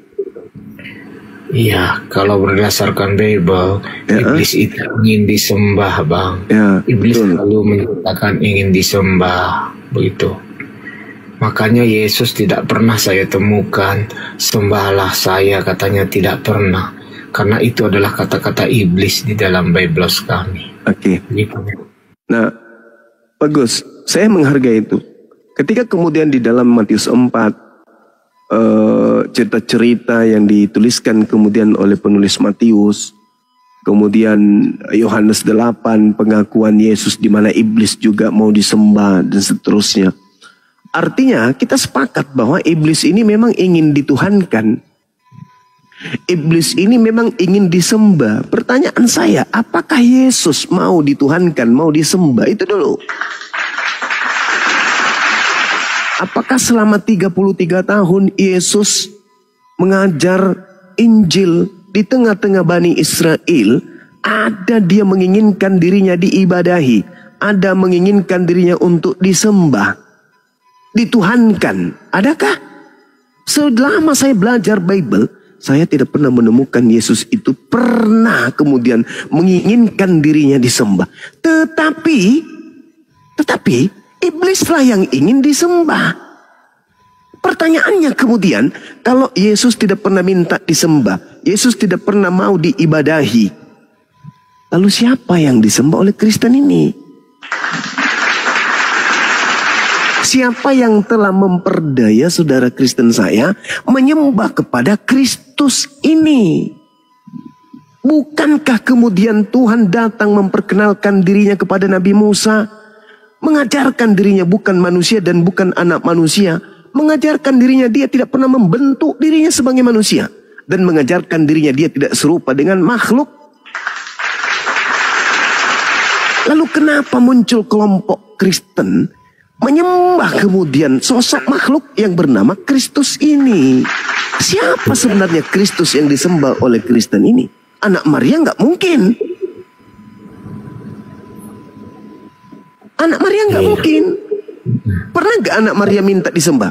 Iya, kalau berdasarkan Bible, iblis itu ingin disembah, Bang. Iblis selalu menyatakan ingin disembah, begitu. Makanya Yesus tidak pernah saya temukan, sembahlah saya, katanya tidak pernah. Karena itu adalah kata-kata iblis di dalam Bible kami. Oke. Nah, bagus. Saya menghargai itu. Ketika kemudian di dalam Matius 4, cerita-cerita yang dituliskan kemudian oleh penulis Matius, kemudian Yohanes 8, pengakuan Yesus di mana iblis juga mau disembah dan seterusnya. Artinya kita sepakat bahwa iblis ini memang ingin dituhankan. Iblis ini memang ingin disembah. Pertanyaan saya, apakah Yesus mau dituhankan, mau disembah? Itu dulu. Apakah selama 33 tahun Yesus mengajar Injil di tengah-tengah Bani Israel, ada dia menginginkan dirinya diibadahi, ada menginginkan dirinya untuk disembah? dituhankan. Adakah? Selama saya belajar Bible, saya tidak pernah menemukan Yesus itu pernah kemudian menginginkan dirinya disembah. Tetapi iblislah yang ingin disembah. Pertanyaannya kemudian, kalau Yesus tidak pernah minta disembah, Yesus tidak pernah mau diibadahi, lalu siapa yang disembah oleh Kristen ini? Siapa yang telah memperdaya saudara Kristen saya menyembah kepada Kristus ini? Bukankah kemudian Tuhan datang memperkenalkan dirinya kepada Nabi Musa, mengajarkan dirinya bukan manusia dan bukan anak manusia, mengajarkan dirinya dia tidak pernah membentuk dirinya sebagai manusia, dan mengajarkan dirinya dia tidak serupa dengan makhluk. Lalu kenapa muncul kelompok Kristen menyembah kemudian sosok makhluk yang bernama Kristus ini? Siapa sebenarnya Kristus yang disembah oleh Kristen ini? Anak Maria nggak mungkin. Anak Maria nggak mungkin. Pernah nggak anak Maria minta disembah?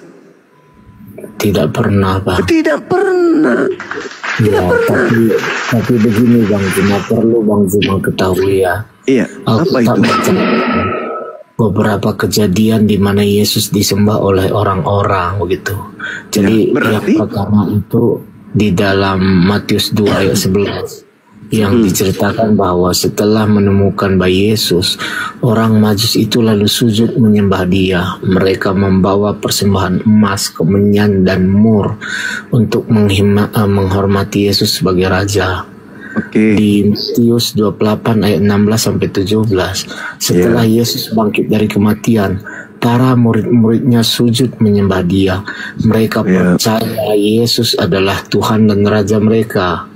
Tidak pernah, Bang. Tidak pernah. Tidak pernah. Tapi begini, Bang Juma, perlu Bang Juma ketahui ya. Iya. Apa itu? Beberapa kejadian di mana Yesus disembah oleh orang-orang begitu. Jadi berarti? Yang pertama itu di dalam Matius 2 ayat 11 yang diceritakan bahwa setelah menemukan bayi Yesus, orang Majus itu lalu sujud menyembah dia. Mereka membawa persembahan emas, kemenyan dan mur untuk menghormati Yesus sebagai raja. Di Matius 28 ayat 16 sampai 17, setelah Yesus bangkit dari kematian, para murid-muridnya sujud menyembah dia. Mereka percaya Yesus adalah Tuhan dan Raja mereka.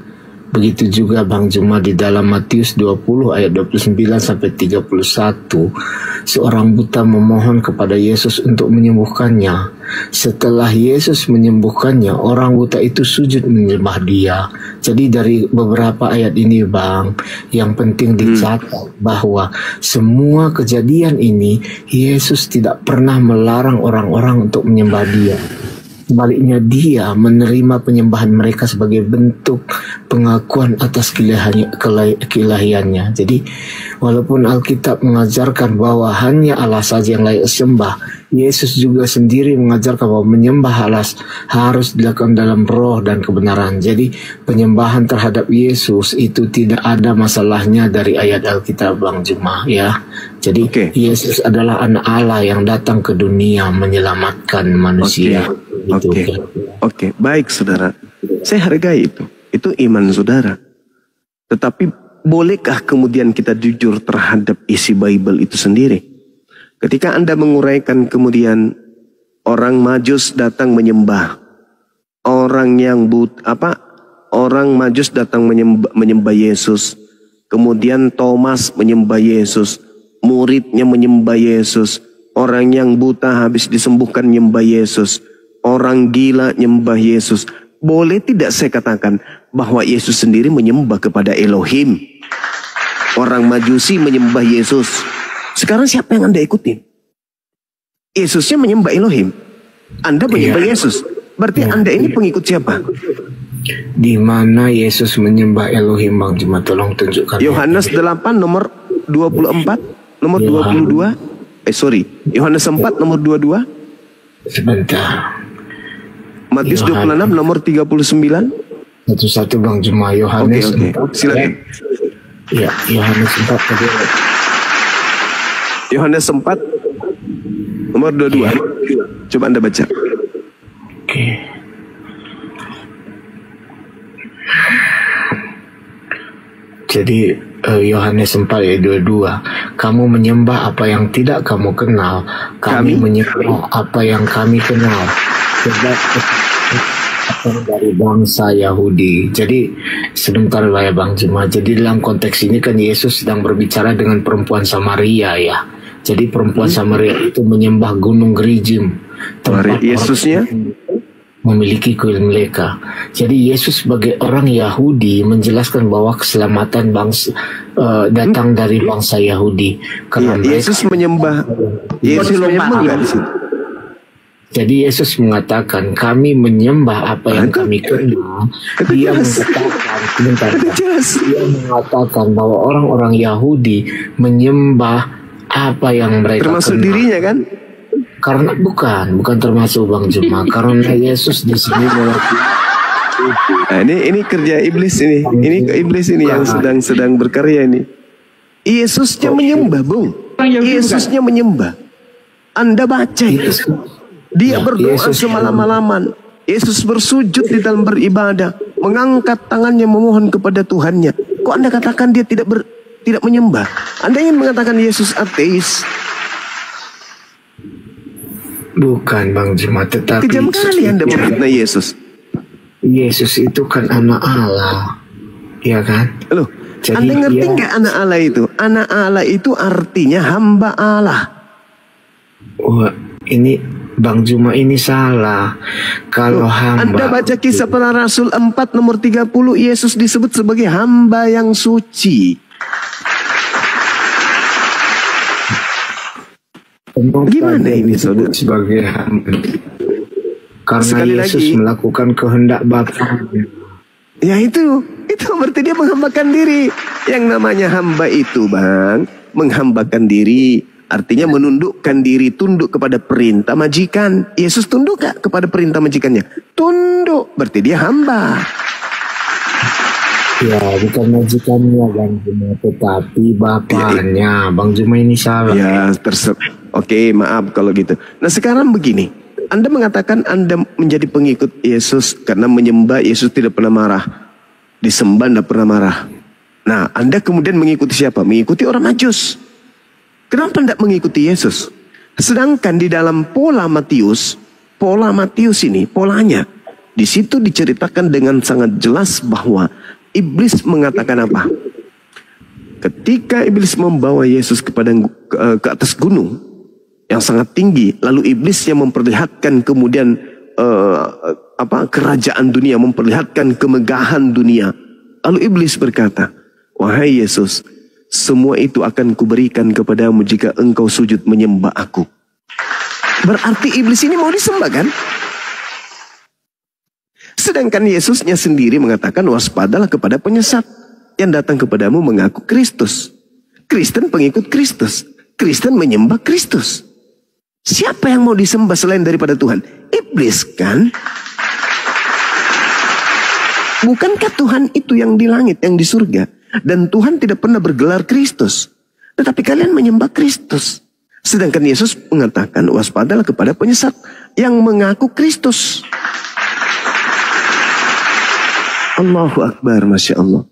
Begitu juga Bang Juma di dalam Matius 20 ayat 29 sampai 31, seorang buta memohon kepada Yesus untuk menyembuhkannya. Setelah Yesus menyembuhkannya, orang buta itu sujud menyembah dia. Jadi dari beberapa ayat ini, Bang, yang penting dicatat bahwa semua kejadian ini Yesus tidak pernah melarang orang-orang untuk menyembah dia. Sebaliknya dia menerima penyembahan mereka sebagai bentuk pengakuan atas keilahiannya. Jadi walaupun Alkitab mengajarkan bahwa hanya Allah saja yang layak sembah, Yesus juga sendiri mengajarkan bahwa menyembah Allah harus dilakukan dalam roh dan kebenaran. Jadi penyembahan terhadap Yesus itu tidak ada masalahnya dari ayat Alkitab, Bang Juma, ya. Jadi Yesus adalah anak Allah yang datang ke dunia menyelamatkan manusia. Oke, baik saudara. Saya hargai itu. Itu iman saudara. Tetapi bolehkah kemudian kita jujur terhadap isi Bible itu sendiri? Ketika Anda menguraikan kemudian orang Majus datang menyembah, orang Majus datang menyembah Yesus, kemudian Thomas menyembah Yesus, muridnya menyembah Yesus, orang yang buta habis disembuhkan menyembah Yesus, orang gila menyembah Yesus. Boleh tidak saya katakan bahwa Yesus sendiri menyembah kepada Elohim? Orang Majusi menyembah Yesus. Sekarang siapa yang Anda ikutin? Yesusnya menyembah Elohim, Anda menyembah Yesus. Berarti Anda ini pengikut siapa? Di mana Yesus menyembah Elohim, Bang Juma? Tolong tunjukkan. Yohanes 8 nomor 24, nomor 22. Yohanes 4 nomor 22. Sebentar. Matius 26 nomor 39. Satu-satu Bang Juma. Yohanes 4. Silakan. Ya, Yohanes 4 tadi. Yohanes 4 nomor 22. Coba Anda baca. Jadi Yohanes 4 ayat 22, kamu menyembah apa yang tidak kamu kenal, kami menyembah apa yang kami kenal, sebab dari bangsa Yahudi. Jadi sebentar ya Bang Juma. Jadi dalam konteks ini kan Yesus sedang berbicara dengan perempuan Samaria ya. Jadi perempuan Samaria itu menyembah gunung Gerizim, tempat Yesusnya memiliki kuil mereka. Jadi Yesus sebagai orang Yahudi menjelaskan bahwa keselamatan bangsa datang dari bangsa Yahudi. Karena Yesus menyembah, Yesus menyembah nggak di situ? Jadi Yesus mengatakan kami menyembah apa yang kami kenal. Dia mengatakan bahwa orang-orang Yahudi menyembah apa yang mereka termasuk kenal. Dirinya kan? Karena bukan termasuk Bang Juma. Karena Yesus di sini nah, ini kerja iblis ini. Ini iblis ini yang sedang berkarya ini. Yesusnya menyembah, Bung. Yesusnya menyembah. Anda baca itu. Dia berdoa semalam-malaman. Yesus bersujud di dalam beribadah, mengangkat tangannya memohon kepada Tuhannya. Kok Anda katakan dia tidak menyembah? Anda ingin mengatakan Yesus ateis? Bukan Bang Juma, tetapi kejam kali Anda memfitnah Yesus. Yesus itu kan anak Allah, ya kan? Loh, jadi Anda ngerti nggak anak Allah itu? Anak Allah itu artinya hamba Allah. Wah, ini Bang Juma ini salah. Kalau hamba, Anda baca Kisah Para Rasul 4 nomor 30, Yesus disebut sebagai hamba yang suci. Gimana ini saudara? Sebagai hamba. Karena sekali Yesus lagi melakukan kehendak Bapaknya. Ya itu berarti dia menghambakan diri. Yang namanya hamba itu, Bang, menghambakan diri. Artinya menundukkan diri, tunduk kepada perintah majikan. Yesus tunduk gak kepada perintah majikannya? Tunduk, berarti dia hamba. Ya, bukan majikannya Bang Juma, tetapi Bapaknya. Bang Juma ini salah. Ya, Oke, maaf kalau gitu. Nah sekarang begini, Anda mengatakan Anda menjadi pengikut Yesus karena menyembah Yesus tidak pernah marah. Disembah tidak pernah marah. Nah, Anda kemudian mengikuti siapa? Mengikuti orang Majus. Kenapa tidak mengikuti Yesus? Sedangkan di dalam pola Matius ini, polanya, di situ diceritakan dengan sangat jelas bahwa iblis mengatakan apa? Ketika iblis membawa Yesus ke atas gunung yang sangat tinggi, lalu iblis yang memperlihatkan kemudian kerajaan dunia, memperlihatkan kemegahan dunia. Lalu iblis berkata, wahai Yesus, semua itu akan kuberikan kepadamu jika engkau sujud menyembah aku. Berarti iblis ini mau disembah kan? Sedangkan Yesusnya sendiri mengatakan waspadalah kepada penyesat yang datang kepadamu mengaku Kristus. Kristen pengikut Kristus. Kristen menyembah Kristus. Siapa yang mau disembah selain daripada Tuhan? Iblis kan? Bukankah Tuhan itu yang di langit, yang di surga? Dan Tuhan tidak pernah bergelar Kristus. Tetapi kalian menyembah Kristus. Sedangkan Yesus mengatakan waspadalah kepada penyesat yang mengaku Kristus. Allahu Akbar, Masya Allah.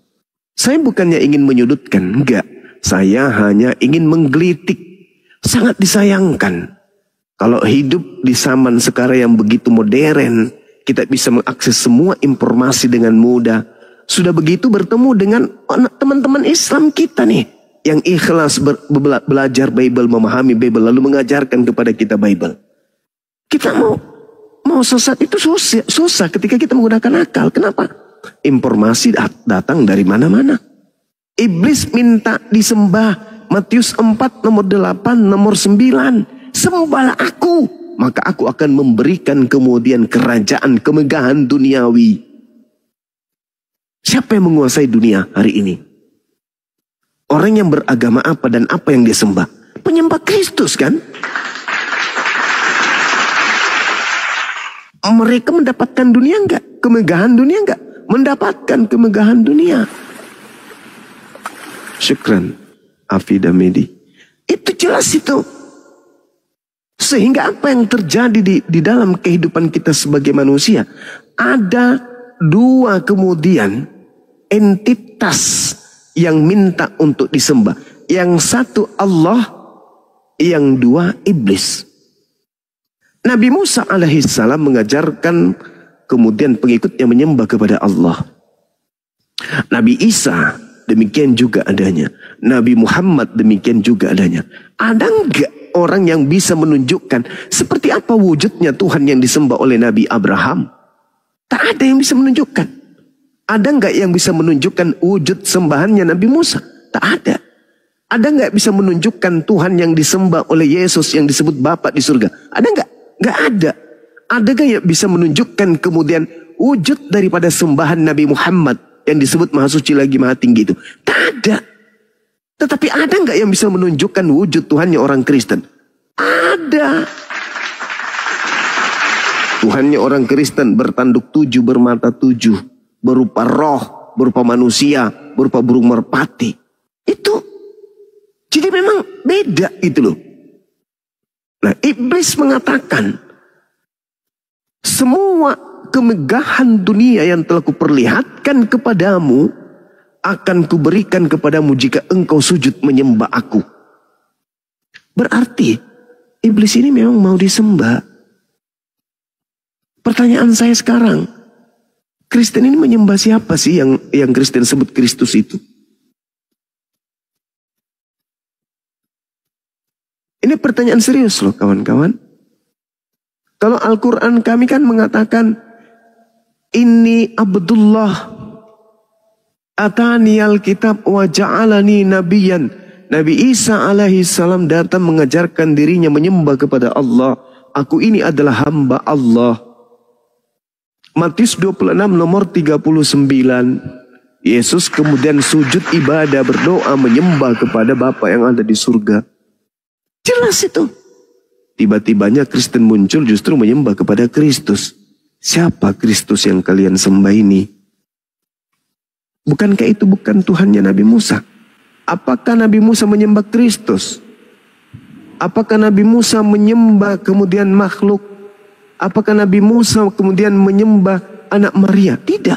Saya bukannya ingin menyudutkan, enggak. Saya hanya ingin menggelitik. Sangat disayangkan kalau hidup di zaman sekarang yang begitu modern, kita bisa mengakses semua informasi dengan mudah. Sudah begitu bertemu dengan teman-teman Islam kita nih, yang ikhlas belajar Bible, memahami Bible, lalu mengajarkan kepada kita Bible. Kita mau sesat itu susah ketika kita menggunakan akal. Kenapa? Informasi datang dari mana-mana. Iblis minta disembah. Matius 4 nomor 8 nomor 9. Sembahlah aku, maka aku akan memberikan kemudian kerajaan kemegahan duniawi. Siapa yang menguasai dunia hari ini? Orang yang beragama apa dan apa yang dia sembah? Penyembah Kristus kan? Mereka mendapatkan dunia enggak? Kemegahan dunia enggak? Mendapatkan kemegahan dunia. Syukran, Afida Medi. Itu jelas itu. Sehingga apa yang terjadi di dalam kehidupan kita sebagai manusia? Ada dua kemudian entitas yang minta untuk disembah. Yang satu Allah, yang dua iblis. Nabi Musa alaihissalam mengajarkan kemudian pengikutnya menyembah kepada Allah. Nabi Isa demikian juga adanya. Nabi Muhammad demikian juga adanya. Ada enggak orang yang bisa menunjukkan seperti apa wujudnya Tuhan yang disembah oleh Nabi Abraham? Tak ada yang bisa menunjukkan. Ada nggak yang bisa menunjukkan wujud sembahannya Nabi Musa? Tak ada. Ada nggak bisa menunjukkan Tuhan yang disembah oleh Yesus yang disebut Bapa di surga? Ada nggak? Nggak ada. Adakah yang bisa menunjukkan kemudian wujud daripada sembahan Nabi Muhammad yang disebut Maha Suci lagi Maha Tinggi itu? Tak ada. Tetapi ada nggak yang bisa menunjukkan wujud Tuhannya orang Kristen? Ada. Tuhannya orang Kristen bertanduk 7, bermata 7, berupa roh, berupa manusia, berupa burung merpati. Itu. Jadi memang beda itu loh. Nah, iblis mengatakan, semua kemegahan dunia yang telah kuperlihatkan kepadamu akan kuberikan kepadamu jika engkau sujud menyembah aku. Berarti iblis ini memang mau disembah. Pertanyaan saya sekarang, Kristen ini menyembah siapa sih yang Kristen sebut Kristus itu? Ini pertanyaan serius loh kawan-kawan. Kalau Al-Quran kami kan mengatakan, Inni Abdullah atani al-kitab wa ja'alani nabiyan. Nabi Isa alaihi salam datang mengajarkan dirinya menyembah kepada Allah. Aku ini adalah hamba Allah. Matius 26 nomor 39. Yesus kemudian sujud ibadah, berdoa, menyembah kepada Bapa yang ada di surga. Jelas itu. Tiba-tibanya Kristen muncul justru menyembah kepada Kristus. Siapa Kristus yang kalian sembah ini? Bukankah itu bukan Tuhannya Nabi Musa? Apakah Nabi Musa menyembah Kristus? Apakah Nabi Musa menyembah kemudian makhluk? Apakah Nabi Musa kemudian menyembah anak Maria? Tidak.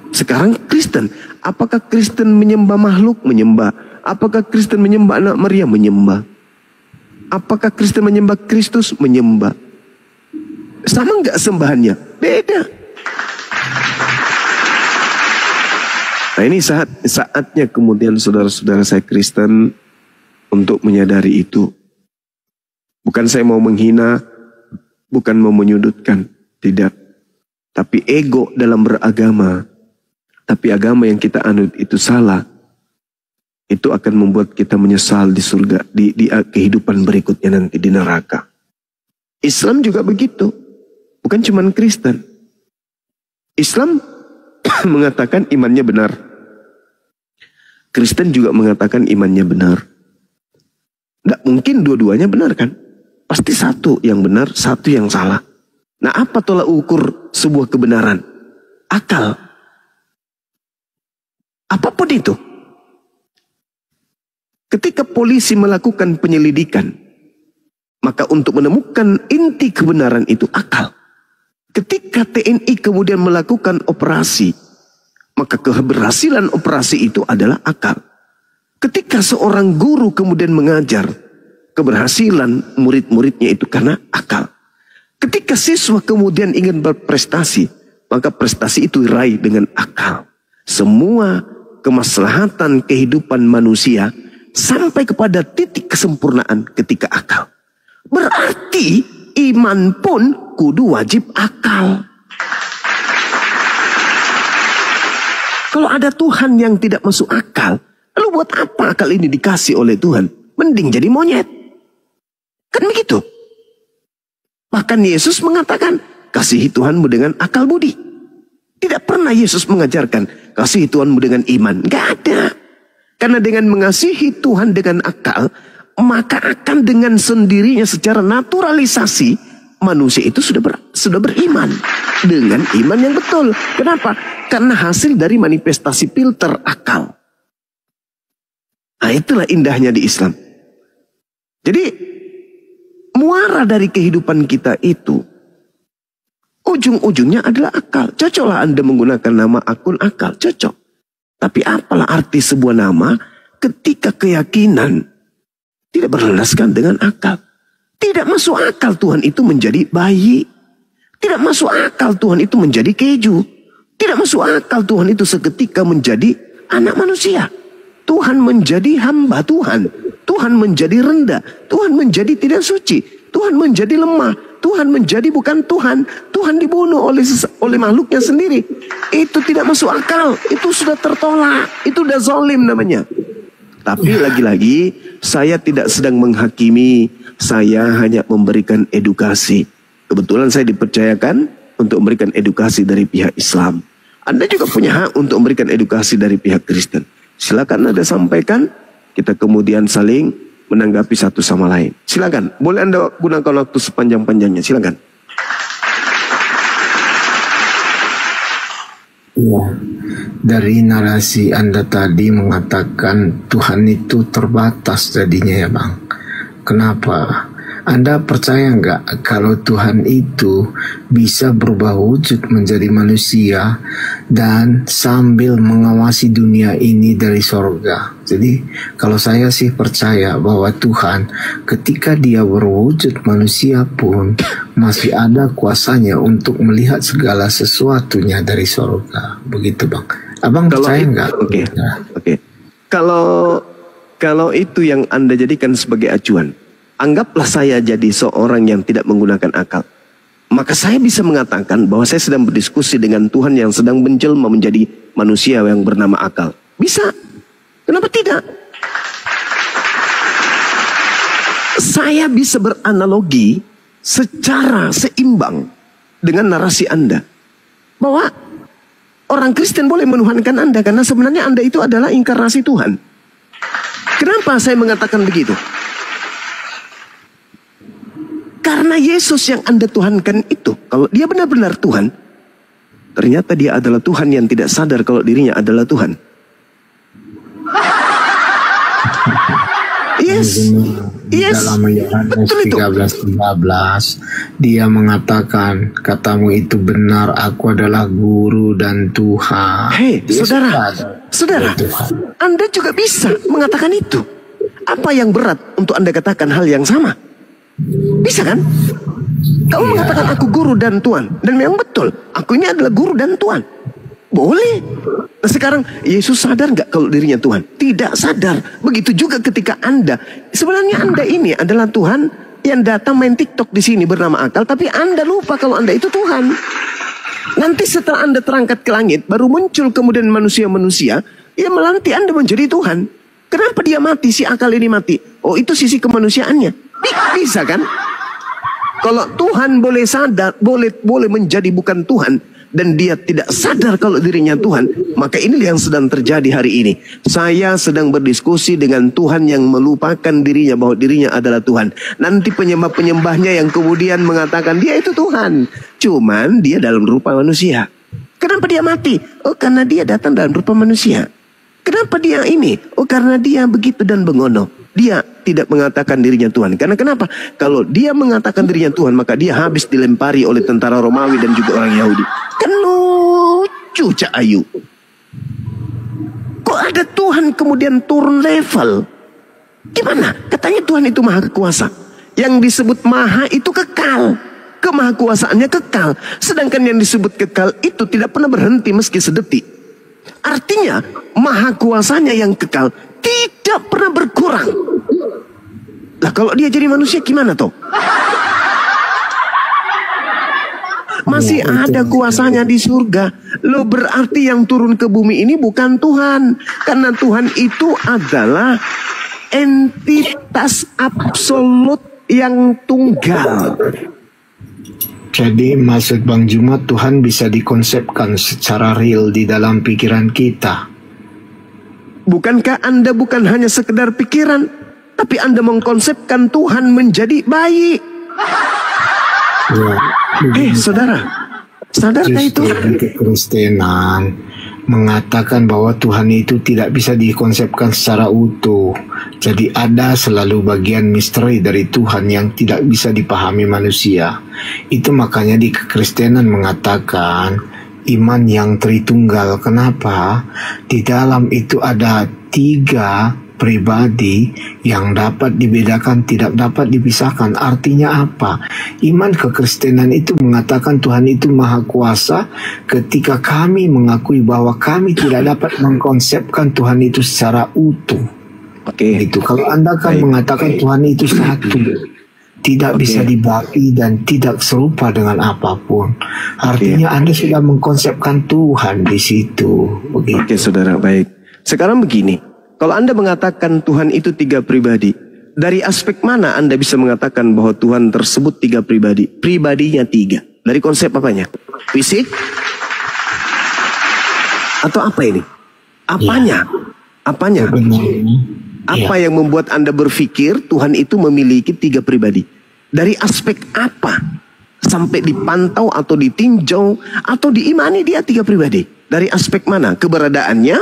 Sekarang Kristen. Apakah Kristen menyembah makhluk? Menyembah. Apakah Kristen menyembah anak Maria? Menyembah. Apakah Kristen menyembah Kristus? Menyembah. Sama nggak sembahannya? Beda. Nah, ini saatnya kemudian saudara-saudara saya Kristen untuk menyadari itu. Bukan saya mau menghina, bukan mau menyudutkan, tidak. Tapi ego dalam beragama, tapi agama yang kita anut itu salah, itu akan membuat kita menyesal di surga, di kehidupan berikutnya nanti di neraka. Islam juga begitu, bukan cuma Kristen. Islam mengatakan imannya benar. Kristen juga mengatakan imannya benar. Nggak mungkin dua-duanya benar kan? Pasti satu yang benar, satu yang salah. Nah, apa tolak ukur sebuah kebenaran? Akal. Apapun itu. Ketika polisi melakukan penyelidikan, maka untuk menemukan inti kebenaran itu akal. Ketika TNI kemudian melakukan operasi, maka keberhasilan operasi itu adalah akal. Ketika seorang guru kemudian mengajar, keberhasilan murid-muridnya itu karena akal. Ketika siswa kemudian ingin berprestasi, maka prestasi itu diraih dengan akal. Semua kemaslahatan kehidupan manusia sampai kepada titik kesempurnaan ketika akal. Berarti iman pun kudu wajib akal. Kalau ada Tuhan yang tidak masuk akal, lalu buat apa akal ini dikasih oleh Tuhan? Mending jadi monyet. Kan begitu. Bahkan Yesus mengatakan, kasihi Tuhanmu dengan akal budi. Tidak pernah Yesus mengajarkan, kasihi Tuhanmu dengan iman. Gak ada. Karena dengan mengasihi Tuhan dengan akal, maka akan dengan sendirinya secara naturalisasi, manusia itu sudah beriman. Dengan iman yang betul. Kenapa? Karena hasil dari manifestasi filter akal. Nah, itulah indahnya di Islam. Jadi, muara dari kehidupan kita itu, ujung-ujungnya adalah akal. Cocoklah Anda menggunakan nama akun akal, cocok. Tapi apalah arti sebuah nama ketika keyakinan tidak berlandaskan dengan akal. Tidak masuk akal Tuhan itu menjadi bayi. Tidak masuk akal Tuhan itu menjadi keju. Tidak masuk akal Tuhan itu seketika menjadi anak manusia. Tuhan menjadi hamba Tuhan. Tuhan menjadi rendah. Tuhan menjadi tidak suci. Tuhan menjadi lemah. Tuhan menjadi bukan Tuhan. Tuhan dibunuh oleh makhluknya sendiri. Itu tidak masuk akal. Itu sudah tertolak. Itu sudah zalim namanya. Tapi lagi-lagi saya tidak sedang menghakimi. Saya hanya memberikan edukasi. Kebetulan saya dipercayakan untuk memberikan edukasi dari pihak Islam. Anda juga punya hak untuk memberikan edukasi dari pihak Kristen. Silakan Anda sampaikan, kita kemudian saling menanggapi satu sama lain. Silakan, boleh Anda gunakan waktu sepanjang-panjangnya, silakan. Ya, dari narasi Anda tadi mengatakan Tuhan itu terbatas jadinya ya Bang. Kenapa? Anda percaya nggak kalau Tuhan itu bisa berubah wujud menjadi manusia dan sambil mengawasi dunia ini dari sorga? Jadi kalau saya sih percaya bahwa Tuhan ketika dia berwujud manusia pun masih ada kuasanya untuk melihat segala sesuatunya dari sorga. Begitu Bang. Abang percaya nggak? Oke. Kalau itu yang Anda jadikan sebagai acuan, anggaplah saya jadi seorang yang tidak menggunakan akal. Maka saya bisa mengatakan bahwa saya sedang berdiskusi dengan Tuhan yang sedang menjelma menjadi manusia yang bernama akal. Bisa. Kenapa tidak? Saya bisa beranalogi secara seimbang dengan narasi Anda. Bahwa orang Kristen boleh menuhankan Anda karena sebenarnya Anda itu adalah inkarnasi Tuhan. Kenapa saya mengatakan begitu? Karena Yesus yang Anda tuhankan itu, kalau dia benar-benar Tuhan, ternyata dia adalah Tuhan yang tidak sadar kalau dirinya adalah Tuhan. Dalam Yohanes 13:13 dia mengatakan, katamu itu benar, aku adalah guru dan Tuhan. Hei, saudara, Anda juga bisa mengatakan itu. Apa yang berat untuk Anda katakan hal yang sama? Bisa kan? Kamu mengatakan aku guru dan Tuhan, dan memang betul, aku ini adalah guru dan Tuhan. Boleh. Nah sekarang Yesus sadar nggak kalau dirinya Tuhan? Tidak sadar. Begitu juga ketika Anda, sebenarnya Anda ini adalah Tuhan yang datang main TikTok di sini bernama akal, tapi Anda lupa kalau Anda itu Tuhan. Nanti setelah Anda terangkat ke langit, baru muncul kemudian manusia-manusia yang melantik Anda menjadi Tuhan. Kenapa dia mati, si akal ini mati? Oh, itu sisi kemanusiaannya. Bisa kan? Kalau Tuhan boleh sadar, boleh menjadi bukan Tuhan, dan dia tidak sadar kalau dirinya Tuhan, maka ini yang sedang terjadi hari ini. Saya sedang berdiskusi dengan Tuhan yang melupakan dirinya bahwa dirinya adalah Tuhan. Nanti penyembah-penyembahnya yang kemudian mengatakan dia itu Tuhan, cuman dia dalam rupa manusia. Kenapa dia mati? Oh, karena dia datang dalam rupa manusia. Kenapa dia ini? Oh, karena dia begitu dan bengono. Dia tidak mengatakan dirinya Tuhan. Karena kenapa? Kalau dia mengatakan dirinya Tuhan, maka dia habis dilempari oleh tentara Romawi dan juga orang Yahudi. Kan lucu Cak Ayu. Kok ada Tuhan kemudian turun level? Gimana? Katanya Tuhan itu maha kuasa. Yang disebut maha itu kekal. Kemahakuasaannya kekal. Sedangkan yang disebut kekal itu tidak pernah berhenti meski sedetik. Artinya maha kuasanya yang kekal tidak pernah berkurang. Lah kalau dia jadi manusia gimana toh? Masih ada kuasanya di surga. Lo berarti yang turun ke bumi ini bukan Tuhan. Karena Tuhan itu adalah entitas absolut yang tunggal. Jadi maksud Bang Juma, Tuhan bisa dikonsepkan secara real di dalam pikiran kita. Bukankah Anda bukan hanya sekedar pikiran, tapi Anda mengkonsepkan Tuhan menjadi bayi? Ya, saudara, sadarkah itu? Kekristenan mengatakan bahwa Tuhan itu tidak bisa dikonsepkan secara utuh. Jadi ada selalu bagian misteri dari Tuhan yang tidak bisa dipahami manusia. Itu makanya di kekristenan mengatakan iman yang Tritunggal. Kenapa? Di dalam itu ada 3 pribadi yang dapat dibedakan, tidak dapat dipisahkan. Artinya apa? Iman kekristenan itu mengatakan Tuhan itu maha kuasa ketika kami mengakui bahwa kami tidak dapat mengkonsepkan Tuhan itu secara utuh. Itu kalau Anda kan mengatakan Tuhan itu satu, tidak bisa dibagi dan tidak serupa dengan apapun. Artinya Anda sudah mengkonsepkan Tuhan di situ. Oke, saudara, baik. Sekarang begini. Kalau Anda mengatakan Tuhan itu 3 pribadi, Dari aspek mana Anda bisa mengatakan bahwa Tuhan tersebut 3 pribadi? Pribadinya 3. Dari konsep apanya? Fisik? Atau apa ini? Apanya? Apanya? Apa yang membuat Anda berpikir Tuhan itu memiliki 3 pribadi? Dari aspek apa? Sampai dipantau atau ditinjau atau diimani dia 3 pribadi? Dari aspek mana? Keberadaannya?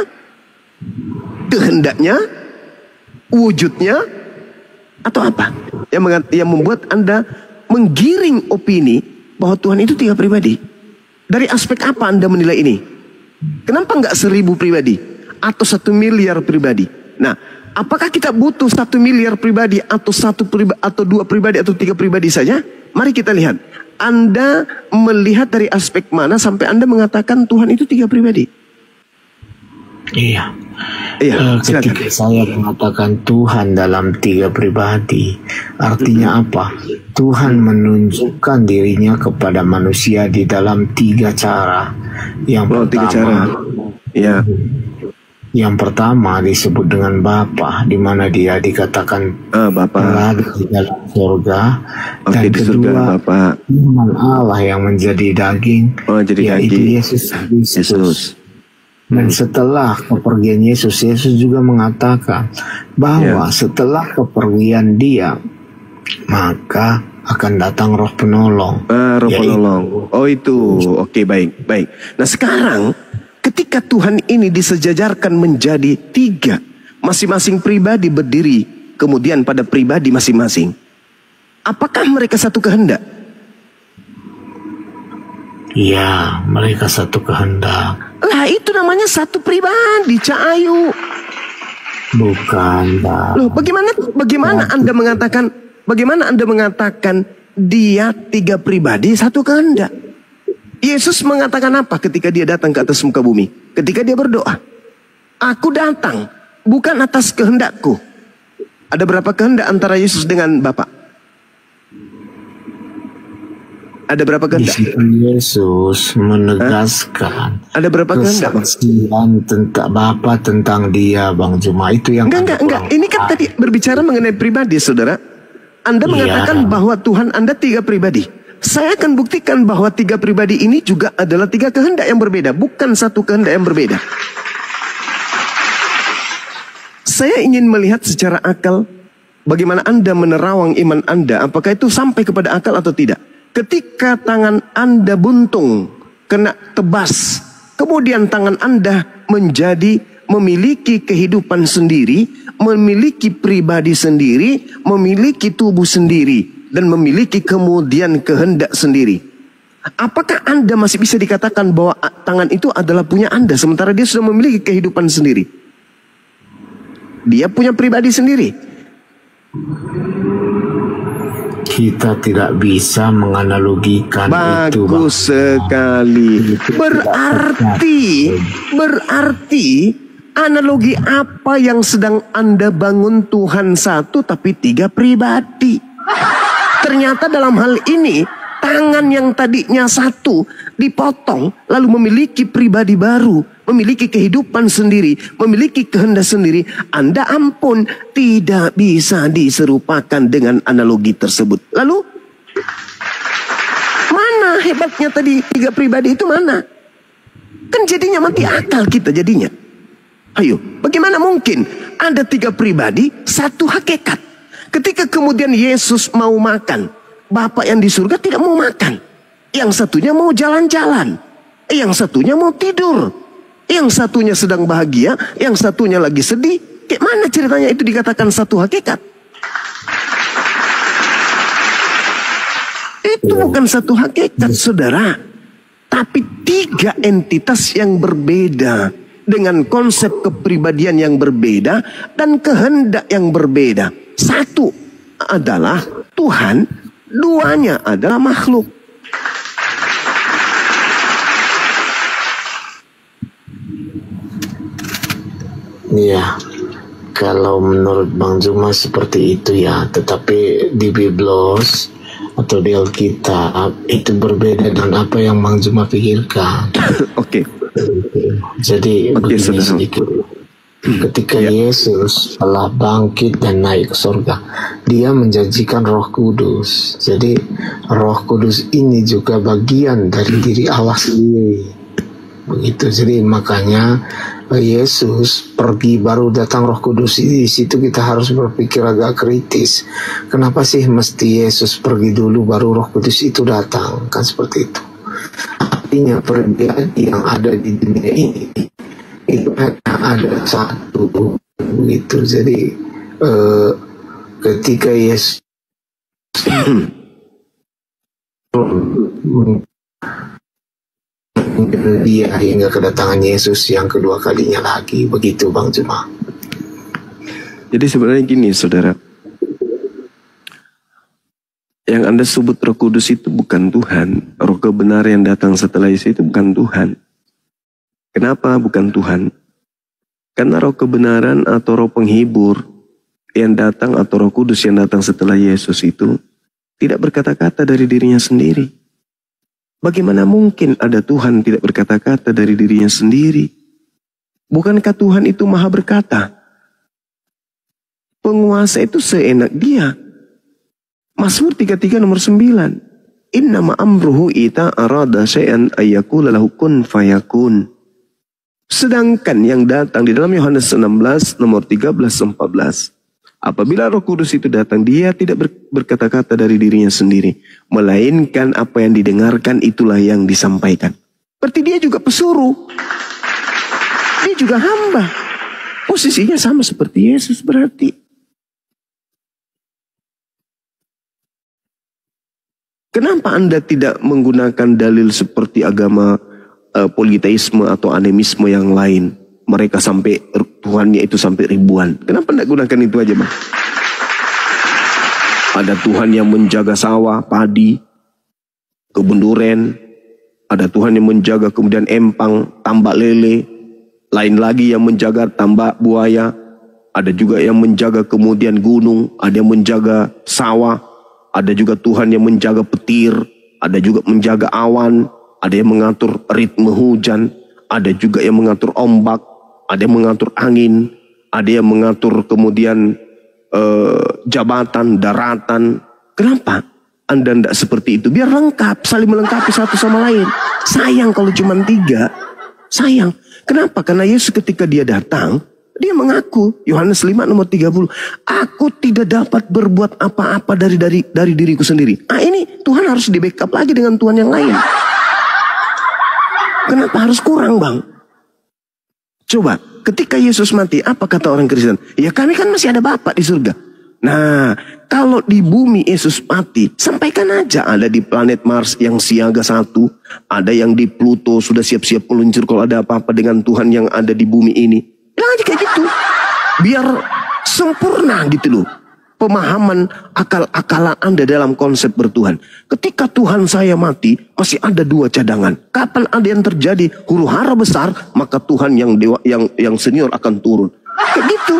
Kehendaknya? Wujudnya? Atau apa? Yang membuat Anda menggiring opini bahwa Tuhan itu 3 pribadi? Dari aspek apa Anda menilai ini? Kenapa nggak 1000 pribadi? Atau 1 miliar pribadi? Nah, apakah kita butuh 1 miliar pribadi atau 2 pribadi atau 3 pribadi saja? Mari kita lihat. Anda melihat dari aspek mana sampai Anda mengatakan Tuhan itu 3 pribadi? Iya. Silakan. Ketika saya mengatakan Tuhan dalam 3 pribadi, artinya apa? Tuhan menunjukkan dirinya kepada manusia di dalam 3 cara. Yang pertama, 3 cara. Ya. Yang pertama disebut dengan Bapa, di mana dia dikatakan Bapa berada di dalam surga. Dan di kedua, surga, Bapa. Firman Allah yang menjadi daging, yaitu Yesus Kristus. Dan setelah kepergian Yesus juga mengatakan bahwa setelah kepergian dia, maka akan datang Roh Penolong. Roh Penolong. Oh itu, oke, baik. Nah sekarang, ketika Tuhan ini disejajarkan menjadi 3, masing-masing pribadi berdiri kemudian pada pribadi masing-masing, apakah mereka satu kehendak? Ya, mereka satu kehendak. Lah itu namanya satu pribadi, Cak Ayu. Bukan, Pak. Loh, bagaimana Anda mengatakan dia 3 pribadi satu kehendak? Yesus mengatakan apa ketika dia datang ke atas muka bumi? Ketika dia berdoa, aku datang bukan atas kehendakku. Ada berapa kehendak antara Yesus dengan Bapa? Ada berapa kehendak? Yesus menegaskan ada berapa kehendak? Kesaksian tentang Bapa tentang dia, Bang Juma. Itu yang enggak. Ini kan tadi berbicara mengenai pribadi, saudara. Anda mengatakan bahwa Tuhan Anda 3 pribadi. Saya akan buktikan bahwa 3 pribadi ini juga adalah 3 kehendak yang berbeda, bukan satu kehendak yang berbeda. Saya ingin melihat secara akal bagaimana Anda menerawang iman Anda, apakah itu sampai kepada akal atau tidak. Ketika tangan Anda buntung, kena tebas, kemudian tangan Anda memiliki kehidupan sendiri, memiliki pribadi sendiri, memiliki tubuh sendiri, dan memiliki kemudian kehendak sendiri. Apakah Anda masih bisa dikatakan bahwa tangan itu adalah punya Anda, sementara dia sudah memiliki kehidupan sendiri? Dia punya pribadi sendiri. Kita tidak bisa menganalogikan itu. Bagus sekali. Berarti analogi apa yang sedang Anda bangun? Tuhan satu tapi 3 pribadi. Ternyata dalam hal ini tangan yang tadinya satu dipotong lalu memiliki pribadi baru, memiliki kehidupan sendiri, memiliki kehendak sendiri. Anda ampun, tidak bisa diserupakan dengan analogi tersebut. Lalu mana hebatnya tadi 3 pribadi itu mana? Kan jadinya mati akal kita jadinya. Ayo, bagaimana mungkin ada 3 pribadi, satu hakikat? Ketika kemudian Yesus mau makan, Bapa yang di surga tidak mau makan. Yang satunya mau jalan-jalan, yang satunya mau tidur, yang satunya sedang bahagia, yang satunya lagi sedih. Kayak mana ceritanya itu dikatakan satu hakikat? Itu bukan satu hakikat, saudara. Tapi 3 entitas yang berbeda, dengan konsep kepribadian yang berbeda dan kehendak yang berbeda. Satu adalah Tuhan, 2-nya adalah makhluk. Iya, kalau menurut Bang Juma seperti itu ya. Tetapi di Biblos atau di Alkitab itu berbeda dengan apa yang Bang Juma pikirkan. Oke. Jadi begini sedikit. Ketika Yesus telah bangkit dan naik ke surga, dia menjanjikan Roh Kudus. Jadi Roh Kudus ini juga bagian dari diri Allah sendiri. Begitu. Jadi makanya Yesus pergi baru datang Roh Kudus. Di situ kita harus berpikir agak kritis. Kenapa sih mesti Yesus pergi dulu baru Roh Kudus itu datang? Kan seperti itu. Artinya perbedaan yang ada di dunia ini itu hanya ada satu, begitu. Jadi ketika Yesus dia hingga kedatangan Yesus yang kedua kalinya lagi, begitu Bang Juma. Jadi sebenarnya gini saudara, yang Anda sebut Roh Kudus itu bukan Tuhan. Roh kebenaran yang datang setelah Yesus itu bukan Tuhan. Kenapa bukan Tuhan? Karena roh kebenaran atau roh penghibur yang datang atau Roh Kudus yang datang setelah Yesus itu tidak berkata-kata dari dirinya sendiri. Bagaimana mungkin ada Tuhan tidak berkata-kata dari dirinya sendiri? Bukankah Tuhan itu maha berkata? Penguasa itu seenak dia. Mazmur 33 nomor 9. Innama amruhu ita arada syai'an ayyakula lahu kun fayakun. Sedangkan yang datang di dalam Yohanes 16 nomor 13-14. Apabila Roh Kudus itu datang, dia tidak berkata-kata dari dirinya sendiri. Melainkan apa yang didengarkan itulah yang disampaikan. Berarti dia juga pesuruh. Dia juga hamba. Posisinya sama seperti Yesus berarti. Kenapa Anda tidak menggunakan dalil seperti agama politeisme atau animisme yang lain? Mereka sampai Tuhannya itu sampai ribuan. Kenapa tidak gunakan itu aja, Bang? Ada Tuhan yang menjaga sawah, padi, kebun duren. Ada Tuhan yang menjaga kemudian empang, tambak lele. Lain lagi yang menjaga tambak buaya. Ada juga yang menjaga kemudian gunung. Ada yang menjaga sawah. Ada juga Tuhan yang menjaga petir. Ada juga menjaga awan. Ada yang mengatur ritme hujan, ada juga yang mengatur ombak, ada yang mengatur angin, ada yang mengatur kemudian jabatan, daratan. Kenapa Anda tidak seperti itu? Biar lengkap, saling melengkapi satu sama lain. Sayang kalau cuma 3, sayang. Kenapa? Karena Yesus ketika dia datang, dia mengaku, Yohanes 5 nomor 30, aku tidak dapat berbuat apa-apa dari diriku sendiri. Ini Tuhan harus di backup lagi dengan Tuhan yang lain. Kenapa harus kurang, Bang? Coba, ketika Yesus mati, apa kata orang Kristen? Ya kami kan masih ada Bapa di surga. Nah, kalau di bumi Yesus mati, sampaikan aja. Ada di planet Mars yang siaga 1, ada yang di Pluto sudah siap-siap meluncur kalau ada apa-apa dengan Tuhan yang ada di bumi ini. Bilang aja kayak gitu. Biar sempurna gitu loh. Pemahaman akal-akalan Anda dalam konsep bertuhan. Ketika Tuhan saya mati, masih ada 2 cadangan. Kapan ada yang terjadi huru hara besar, maka Tuhan yang senior akan turun. Kayak gitu.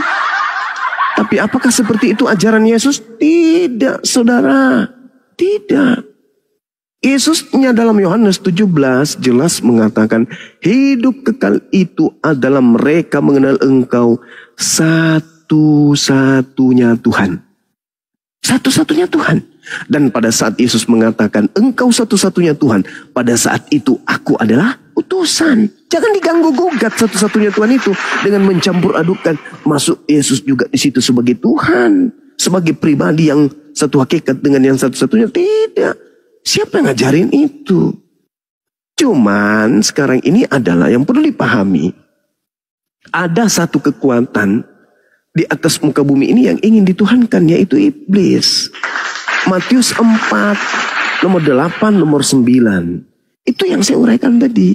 Tapi apakah seperti itu ajaran Yesus? Tidak, saudara. Tidak. Yesusnya dalam Yohanes 17 jelas mengatakan, hidup kekal itu adalah mereka mengenal Engkau satu-satunya Tuhan. Satu-satunya Tuhan. Dan pada saat Yesus mengatakan engkau satu-satunya Tuhan, pada saat itu aku adalah utusan. Jangan diganggu gugat satu-satunya Tuhan itu dengan mencampur adukan. Masuk Yesus juga di situ sebagai Tuhan, sebagai pribadi yang satu hakikat dengan yang satu-satunya. Tidak. Siapa yang ngajarin itu? Cuman sekarang ini adalah yang perlu dipahami. Ada satu kekuatan di atas muka bumi ini yang ingin dituhankan, yaitu iblis. Matius 4, nomor 8, nomor 9. Itu yang saya uraikan tadi.